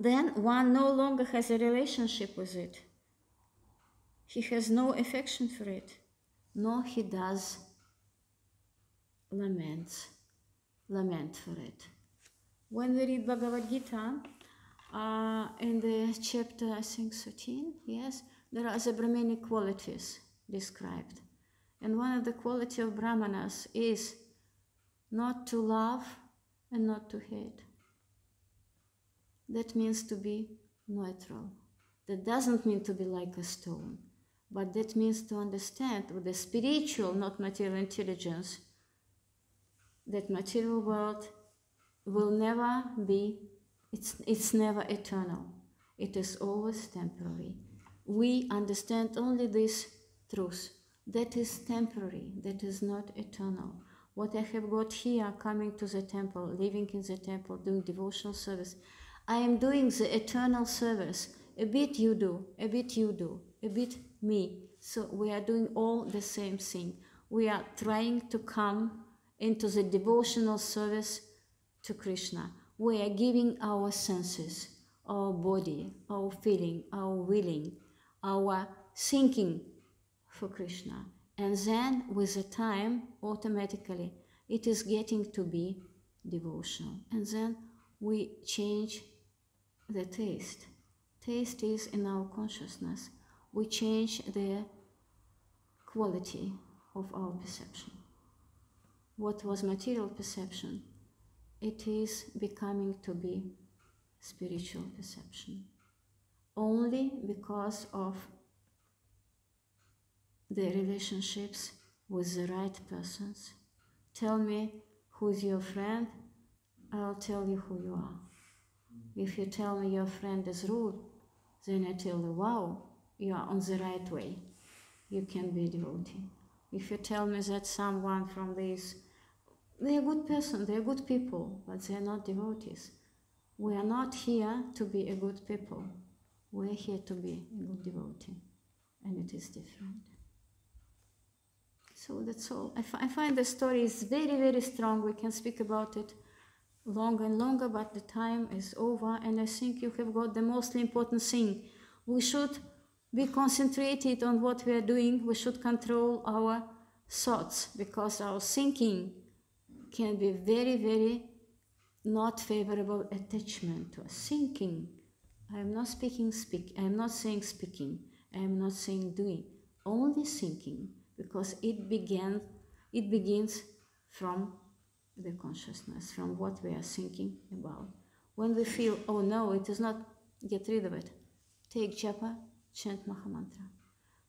Then one no longer has a relationship with it. He has no affection for it, nor he does lament for it. When we read Bhagavad Gita, in the chapter, I think 13, yes, there are the Brahmanic qualities described. And one of the qualities of Brahmanas is not to love and not to hate. That means to be neutral. That doesn't mean to be like a stone, but that means to understand with the spiritual, not material intelligence, that material world will never be, it's never eternal. It is always temporary. We understand only this truth. That is temporary, that is not eternal. What I have got here, coming to the temple, living in the temple, doing devotional service, I am doing the eternal service. A bit you do, a bit you do, a bit me. So we are doing all the same thing. We are trying to come into the devotional service to Krishna. We are giving our senses, our body, our feeling, our willing, our thinking for Krishna. And then with the time, automatically, it is getting to be devotional. And then we change the taste. Taste is in our consciousness. We change the quality of our perception. What was material perception, it is becoming to be spiritual perception. Only because of the relationships with the right persons. Tell me who's your friend, I'll tell you who you are. If you tell me your friend is rude, then I tell you, wow, you are on the right way. you can be a devotee. If you tell me that someone from this, they're a good person, they're good people, but they're not devotees. We are not here to be a good people. We're here to be a good devotee, and it is different. So that's all. I find the story is very, very strong. We can speak about it longer and longer, but the time is over, and I think you have got the most important thing. We should be concentrated on what we are doing. We should control our thoughts, because our thinking can be very, very not favorable attachment to us. Thinking. I am not I am not saying speaking. I am not saying doing. Only thinking, because it begins from the consciousness, from what we are thinking about. When we feel, oh no, it is not, get rid of it. Take japa, chant Mahamantra.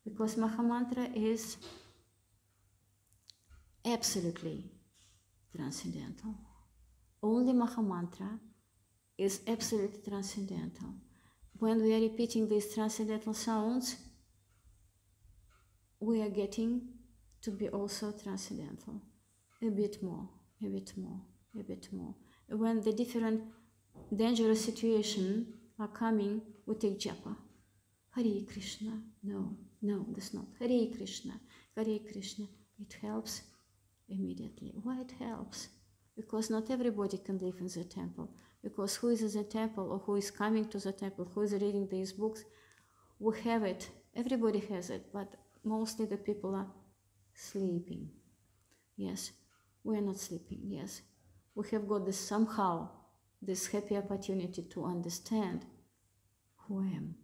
Because Mahamantra is absolutely transcendental. Only Mahamantra is absolutely transcendental. When we are repeating these transcendental sounds, we are getting to be also transcendental. A bit more, a bit more, a bit more. When the different dangerous situations are coming, we take japa. Hare Krishna. No, that's not. Hare Krishna. Hare Krishna. It helps immediately. Why it helps? Because not everybody can live in the temple. Because who is in the temple, or who is coming to the temple, who is reading these books, we have it. Everybody has it, but mostly the people are sleeping. Yes, we are not sleeping. Yes, we have got this somehow, this happy opportunity to understand who I am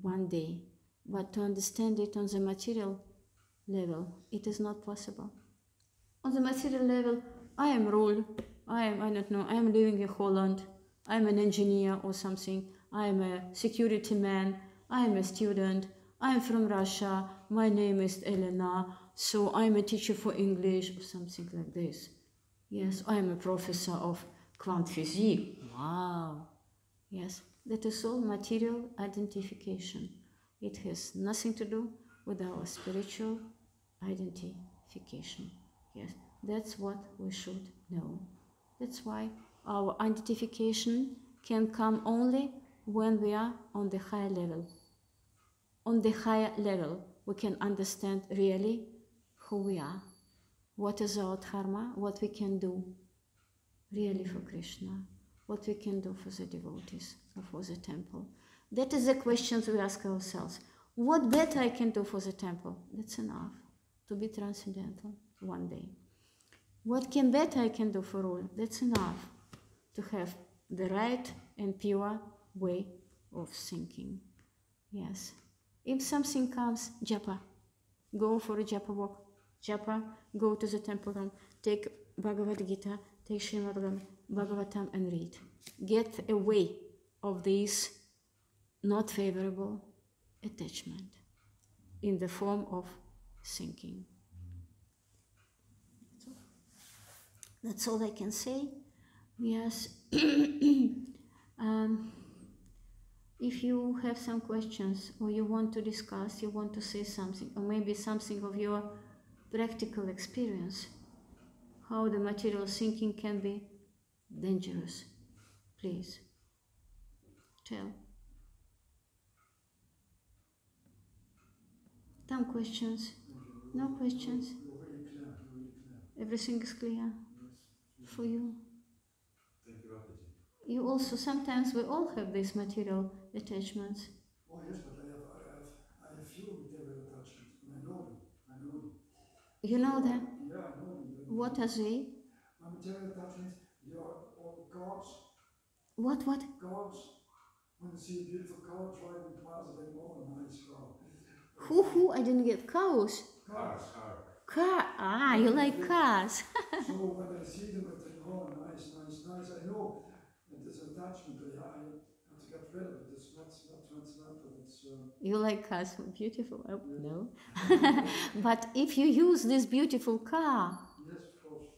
one day. But to understand it on the material level, it is not possible. On the material level, I am rule. I am living in Holland. I am an engineer or something. I am a security man. I am a student. I am from Russia. My name is Elena. So I am a teacher for English or something like this. Yes, I am a professor of quantum physics. Wow. Yes, that is all material identification. It has nothing to do with our spiritual identification. Yes, that's what we should know. That's why our identification can come only when we are on the higher level. On the higher level, we can understand really who we are, what is our dharma, what we can do really for Krishna, what we can do for the devotees or for the temple. That is the questions we ask ourselves. What better I can do for the temple? That's enough to be transcendental one day. What can better I can do for all? That's enough to have the right and pure way of thinking. Yes. If something comes, japa. Go for a japa walk. Japa, go to the temple room, take Bhagavad Gita, take Srimad Bhagavatam and read. Get away of this not favorable attachment in the form of thinking. That's all I can say. Yes. If you have some questions, or you want to discuss, you want to say something, or maybe something of your practical experience, how the material thinking can be dangerous, please tell. Some questions? No questions? Everything is clear for you? Thank you, Rapaji. You also, sometimes we all have these material attachments. Oh yes, but I have few material attachments, and I know them. You know them? Yeah, I know them. What are they? My material attachments, they are all cars. What? Cars. When you see a beautiful car driving past, I think, oh, a nice car. Who? I didn't get cows. Cars. Car. Ah, you like cars. So when I see them, I think, oh, nice. I know that there's an attachment. I have to get rid of it. It's not transcendental. It's. You like cars? Beautiful. Oh, Yeah. no. But if you use this beautiful car, Yes, of course.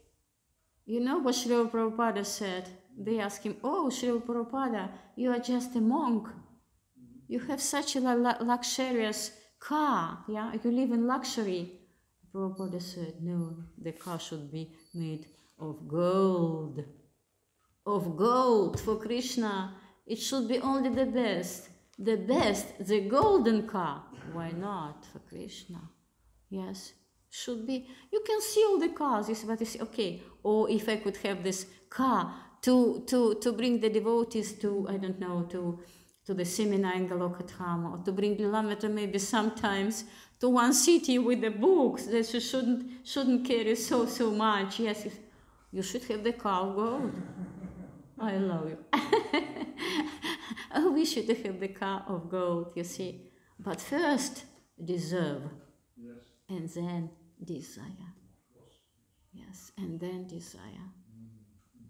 you know what Srila Prabhupada said? They asked him, oh, Srila Prabhupada, you are just a monk. You have such a luxurious car, yeah, you live in luxury. Prabhupada said, no, the car should be made of gold. Of gold for Krishna. It should be only the best. The best, the golden car. Why not for Krishna? Yes, should be. You can see all the cars, you see, but you say, okay, or if I could have this car to bring the devotees to, I don't know, to the seminar in Galokadhama, or to bring Lilamrita maybe sometimes to one city with the books that you shouldn't carry so much. Yes, you should have the car of gold. I love you. I wish you to have the car of gold, you see. But first, deserve. Yes. And then desire. Yes, and then desire.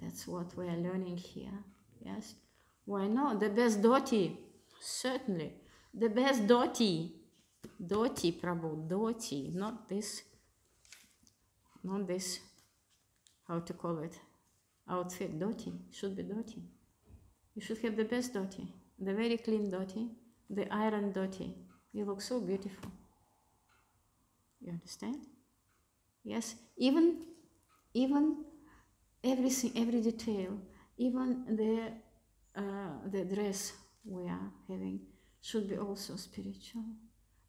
That's what we are learning here. Yes. Why not? The best dhoti, certainly. The best dhoti. Dhoti, Prabhu, dhoti. Not this, how to call it, outfit, dhoti. Should be dhoti. You should have the best dhoti. The very clean dhoti. The iron dhoti. You look so beautiful. You understand? Yes, even everything, every detail, even the dress we are having should be also spiritual.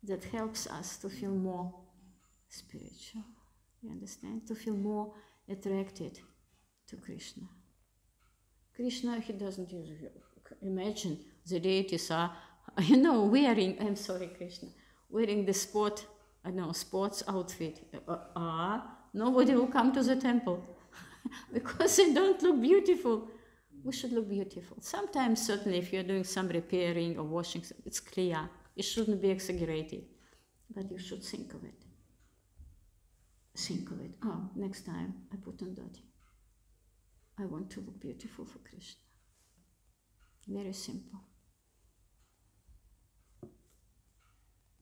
That helps us to feel more spiritual. You understand? To feel more attracted to Krishna. Krishna, he doesn't use. Imagine the deities are, wearing. I'm sorry, Krishna, wearing the sports outfit. Nobody will come to the temple because they don't look beautiful. We should look beautiful. Sometimes, certainly, if you're doing some repairing or washing, it's clear. It shouldn't be exaggerated, but you should think of it. Think of it. Oh, next time I put on dhoti. I want to look beautiful for Krishna. Very simple.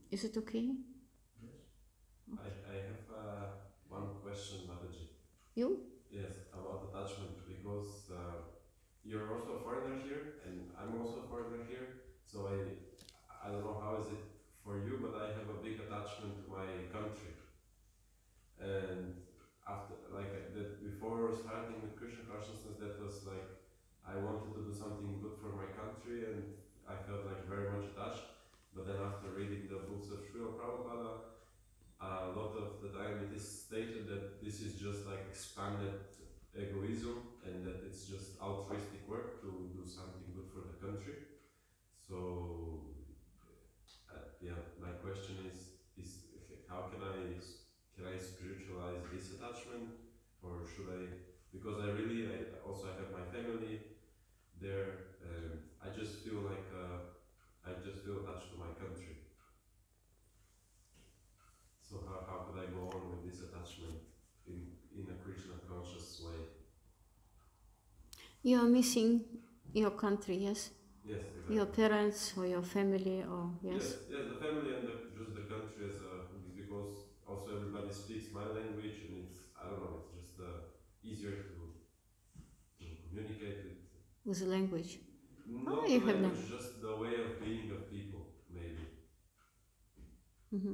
Is it okay? I have one question, Mataji. You? Yes, about attachment, because you're also a foreigner here, and I'm also a foreigner here. So I don't know how is it for you, but I have a big attachment to my country. And after, before starting with Krishna consciousness, that was like I wanted to do something good for my country, and I felt like very much attached. But then after reading the books of Srila Prabhupada, a lot of the time it is stated that this is just like expanded egoism and that it's just altruistic work to do something good for the country. So, my question is how can I spiritualize this attachment, or should I? Because I also have my family there, and I just feel like attached to my country. So how could I go on with this attachment in a Krishna conscious way? You are missing your country, yes? Yes, exactly. Your parents or your family, or yes? Yes, the family and just the country because also everybody speaks my language, and it's just easier to communicate With the language. Not you the have language, just the way of being of people, maybe. Mm-hmm.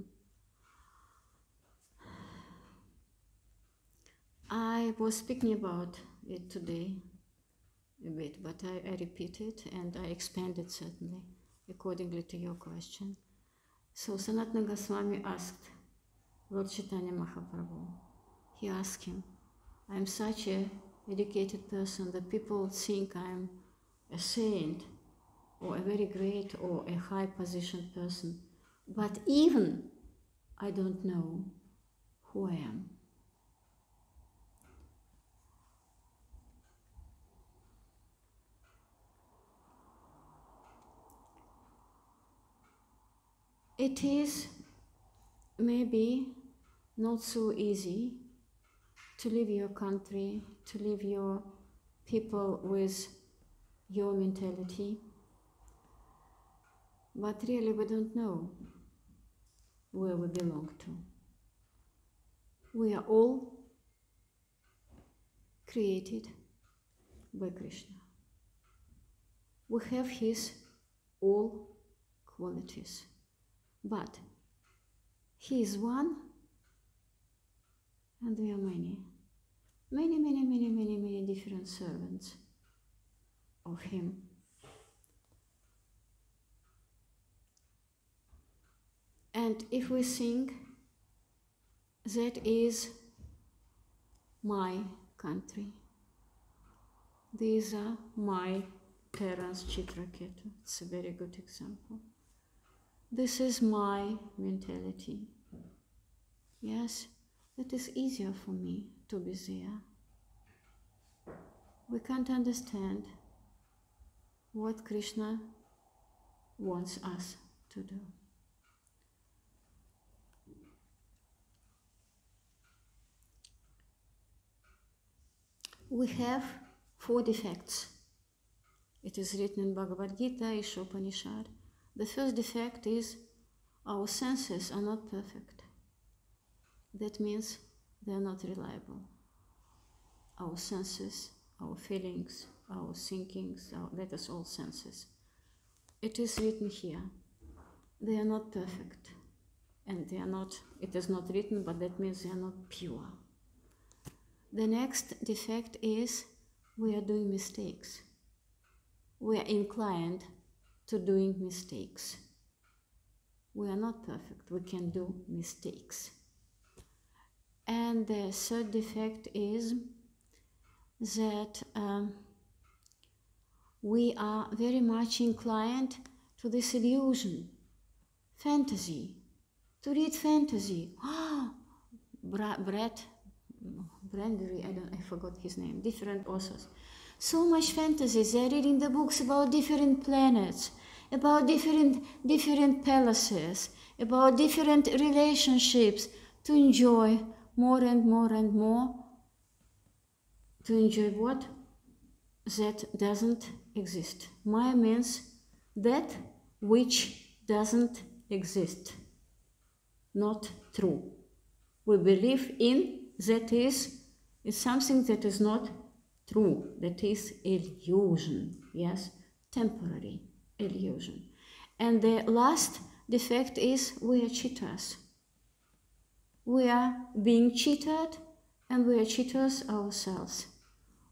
I was speaking about it today a bit, but I repeat it and I expand it certainly accordingly to your question. So Sanatana Goswami asked Lord Chaitanya Mahaprabhu. He asked him, I'm such a educated person that people think I'm a saint or a very great or a high positioned person, but even I don't know who I am. It is maybe not so easy to leave your country, to leave your people with your mentality, but really we don't know where we belong to. We are all created by Krishna. We have his all qualities. But He is one, and we are many. Many different servants of him. And if we think that is my country, these are my parents' Chitraketu. It's a very good example. This is my mentality. Yes, it is easier for me to be there. We can't understand what Krishna wants us to do. We have 4 defects. It is written in Bhagavad Gita, Ishopanishad. The first defect is our senses are not perfect. That means they are not reliable. Our senses, our feelings, our thinkings, that is all senses. It is written here. They are not perfect. And they are not, it is not written, but that means they are not pure. The next defect is we are doing mistakes. We are inclined to doing mistakes. We are not perfect. We can do mistakes. And the third defect is that we are very much inclined to this illusion, fantasy, to read fantasy. Bradbury, I forgot his name, different authors. So much fantasy. They're reading the books about different planets, about different palaces, about different relationships, to enjoy more and more and more. To enjoy what? That doesn't exist. Maya means that which doesn't exist. Not true. We believe in that is something that is not true, that is illusion, yes, temporary illusion. And the last defect is we are cheaters. We are being cheated, and we are cheaters ourselves.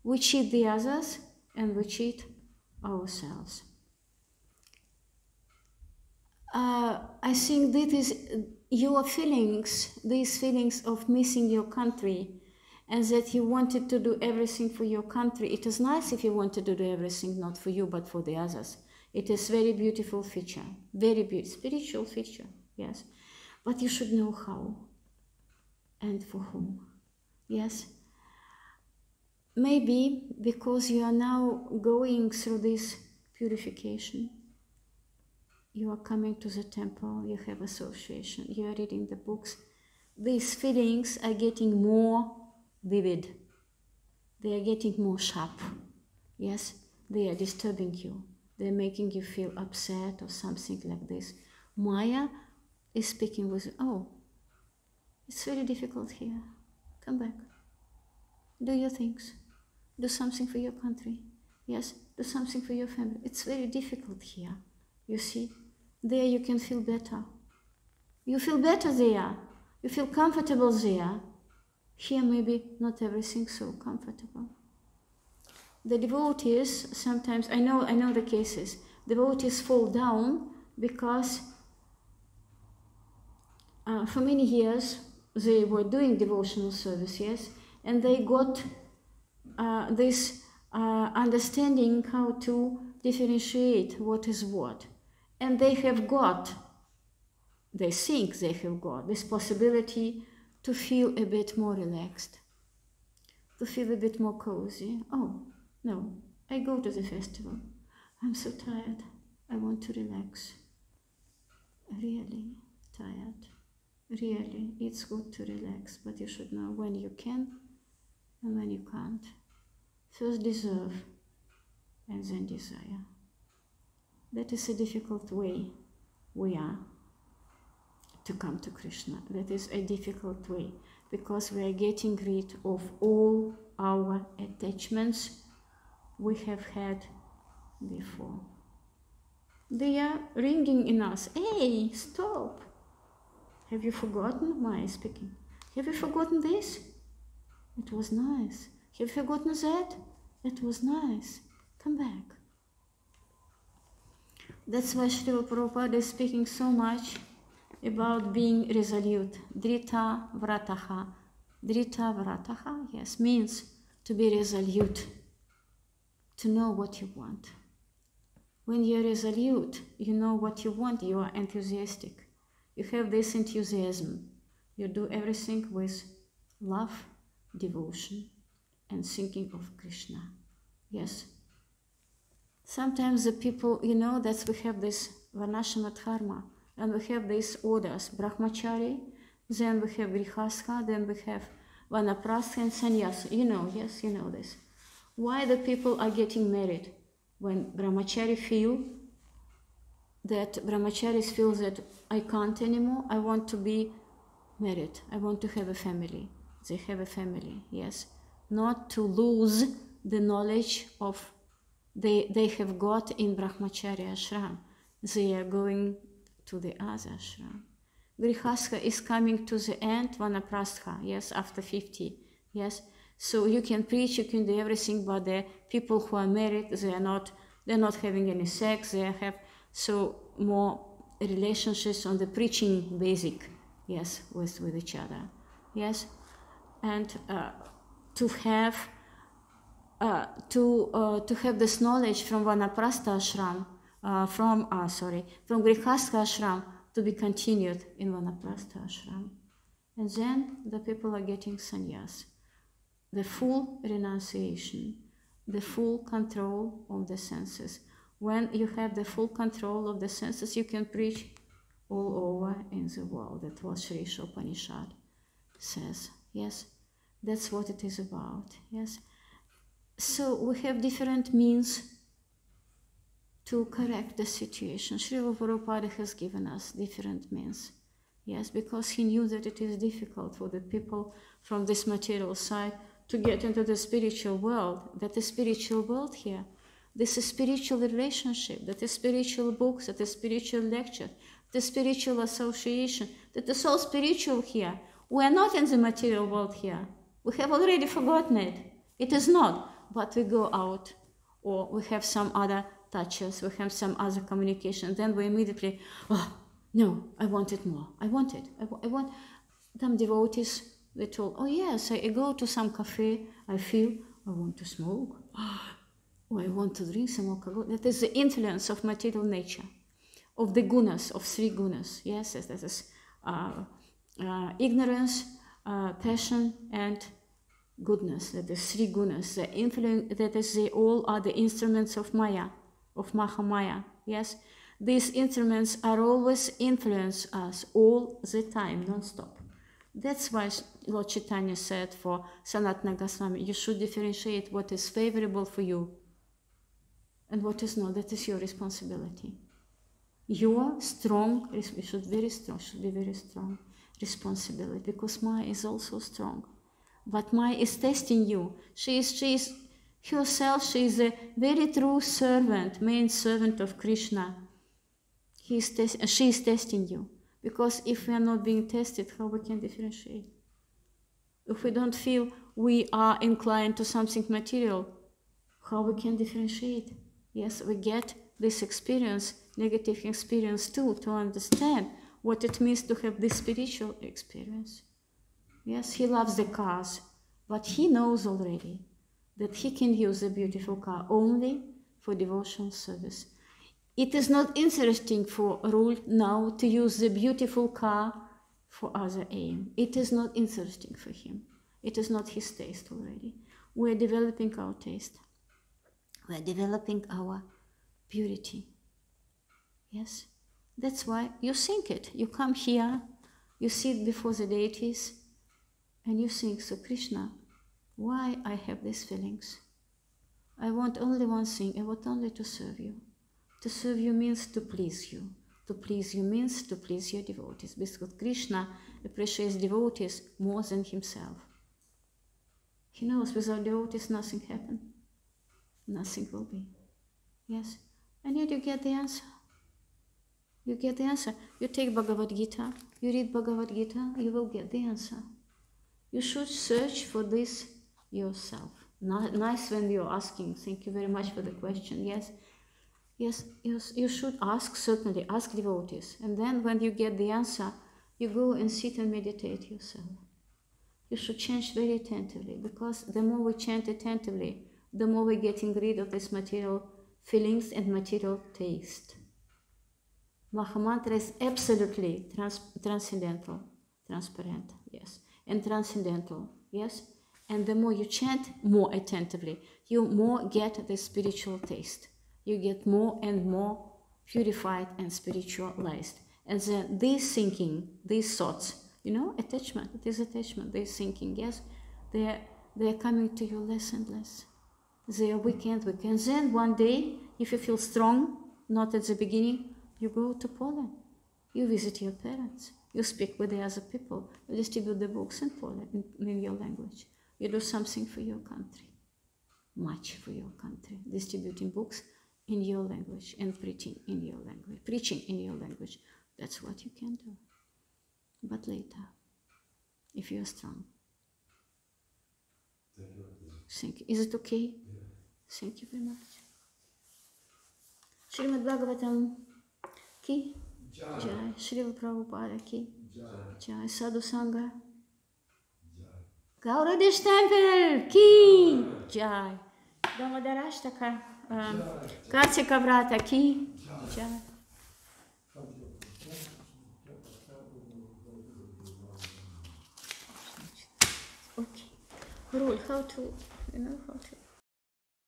We cheat the others, and we cheat ourselves. I think that is your feelings, these feelings of missing your country, and that you wanted to do everything for your country. It is nice if you wanted to do everything, not for you, but for the others. It is very beautiful feature, very beautiful, spiritual feature, yes. But you should know how and for whom, yes. Maybe because you are now going through this purification, you are coming to the temple, you have association, you are reading the books. These feelings are getting more vivid. They are getting more sharp. Yes, they are disturbing you. They are making you feel upset or something like this. Maya is speaking with you. Oh, it's very difficult here. Come back. Do your things. Do something for your country. Yes, do something for your family. It's very difficult here. You see? There you can feel better. You feel better there. You feel comfortable there. Here maybe not everything so comfortable. The devotees sometimes, I know the cases, devotees fall down because for many years they were doing devotional service, yes, and they got this understanding how to differentiate what is what. And they have got, they think they have got this possibility to feel a bit more relaxed, to feel a bit more cozy. Oh, no, I go to the festival. I'm so tired. I want to relax. Really tired. Really, it's good to relax, but you should know when you can and when you can't. First deserve and then desire. That is a difficult way we are to come to Krishna. That is a difficult way because we are getting rid of all our attachments we have had before. They are ringing in us. Hey, stop! Have you forgotten? Maya speaking. Have you forgotten this? It was nice. Have you forgotten that? It was nice. Come back. That's why Srila Prabhupada is speaking so much about being resolute. Drita vrataha. Drita vrataha, yes, means to be resolute, to know what you want. When you're resolute, you know what you want, you are enthusiastic. You have this enthusiasm. You do everything with love, devotion, and thinking of Krishna. Yes. Sometimes the people, that we have this Varnashrama dharma, and we have these orders, Brahmachari, then we have Grihastha, then we have Vanaprastha and Sannyasa. Yes, you know this. Why the people are getting married? When Brahmacharis feel that I can't anymore, I want to be married, I want to have a family. They have a family, yes. Not to lose the knowledge of they have got in Brahmacharya ashram. They are going to the other ashram. Grihastha is coming to the end, Vanaprastha, yes, after 50, yes. So you can preach, you can do everything, but the people who are married, they're not having any sex, they have so more relationships on the preaching basic, yes, with each other, yes. And to have this knowledge from Vanaprastha ashram, from Grihastha ashram, to be continued in Vanaprastha ashram. And then the people are getting sannyas, the full renunciation, the full control of the senses. When you have the full control of the senses, you can preach all over in the world. That's what Sri Upanishad says. Yes, that's what it is about. Yes. So we have different means to correct the situation. Srila Prabhupada has given us different means. Yes, because he knew that it is difficult for the people from this material side to get into the spiritual world, that the spiritual world here, this is spiritual relationship, that is spiritual books, that is spiritual lecture, the spiritual association, that is all spiritual here. We are not in the material world here. We have already forgotten it. It is not, but we go out, or we have some other touches, we have some other communication, then we immediately, no, I want it more. I want it. I want. Some devotees, they told, oh yes, I go to some cafe, I feel I want to smoke, or I want to drink some alcohol. That is the influence of material nature, of the gunas, of three gunas. Yes, that is ignorance, passion, and goodness. That is three gunas. The influence, that is, they all are the instruments of Maya, of Mahamaya. Yes. These instruments are always influence us all the time, non-stop. That's why Lord Chaitanya said for Sanatana Goswami, you should differentiate what is favorable for you and what is not. That is your responsibility. Your strong, you should be very strong responsibility, because Maya is also strong. But Maya is testing you. She is herself, she is a very true servant, main servant of Krishna. She is testing you, because if we are not being tested, how we can differentiate? If we don't feel we are inclined to something material, how we can differentiate? Yes, we get this experience, negative experience too, to understand what it means to have this spiritual experience. Yes, he loves the cars, but he knows already that he can use a beautiful car only for devotional service. It is not interesting for Rul now to use the beautiful car for other aim. It is not interesting for him. It is not his taste already. We are developing our taste. We are developing our purity. Yes? That's why you think it. You come here, you sit before the deities, and you think, so Krishna, why I have these feelings? I want only one thing. I want only to serve you. To serve you means to please you. To please you means to please your devotees, because Krishna appreciates devotees more than himself. He knows without devotees nothing happens. Nothing will be. Yes? And yet you get the answer. You get the answer. You take Bhagavad Gita, you read Bhagavad Gita, you will get the answer. You should search for this yourself. Nice when you're asking. Thank you very much for the question. Yes. You should ask, certainly. Ask devotees. And then when you get the answer, you go and sit and meditate yourself. You should chant very attentively, because the more we chant attentively, the more we're getting rid of these material feelings and material taste. Mahamantra is absolutely transcendental, transparent, yes, and transcendental, yes. And the more you chant more attentively, you more get the spiritual taste. You get more and more purified and spiritualized. And then this thinking, these thoughts, attachment, this attachment, this thinking, yes, they are coming to you less and less. They are weak and weak. And then one day, if you feel strong, not at the beginning, you go to Poland. You visit your parents. You speak with the other people. You distribute the books in Poland, in your language. You do something for your country. Much for your country. Distributing books in your language and preaching in your language. Preaching in your language. That's what you can do. But later, if you are strong. Thank you. Is it okay? Yeah. Thank you very much. Srimad Bhagavatam ki Jai. Srila Prabhupada ki Jai. Sadhu Sangha. Gauradish Temple ki Jai. Damodarashtaka Kartika Vrata ki Jai. Okay. Rule how to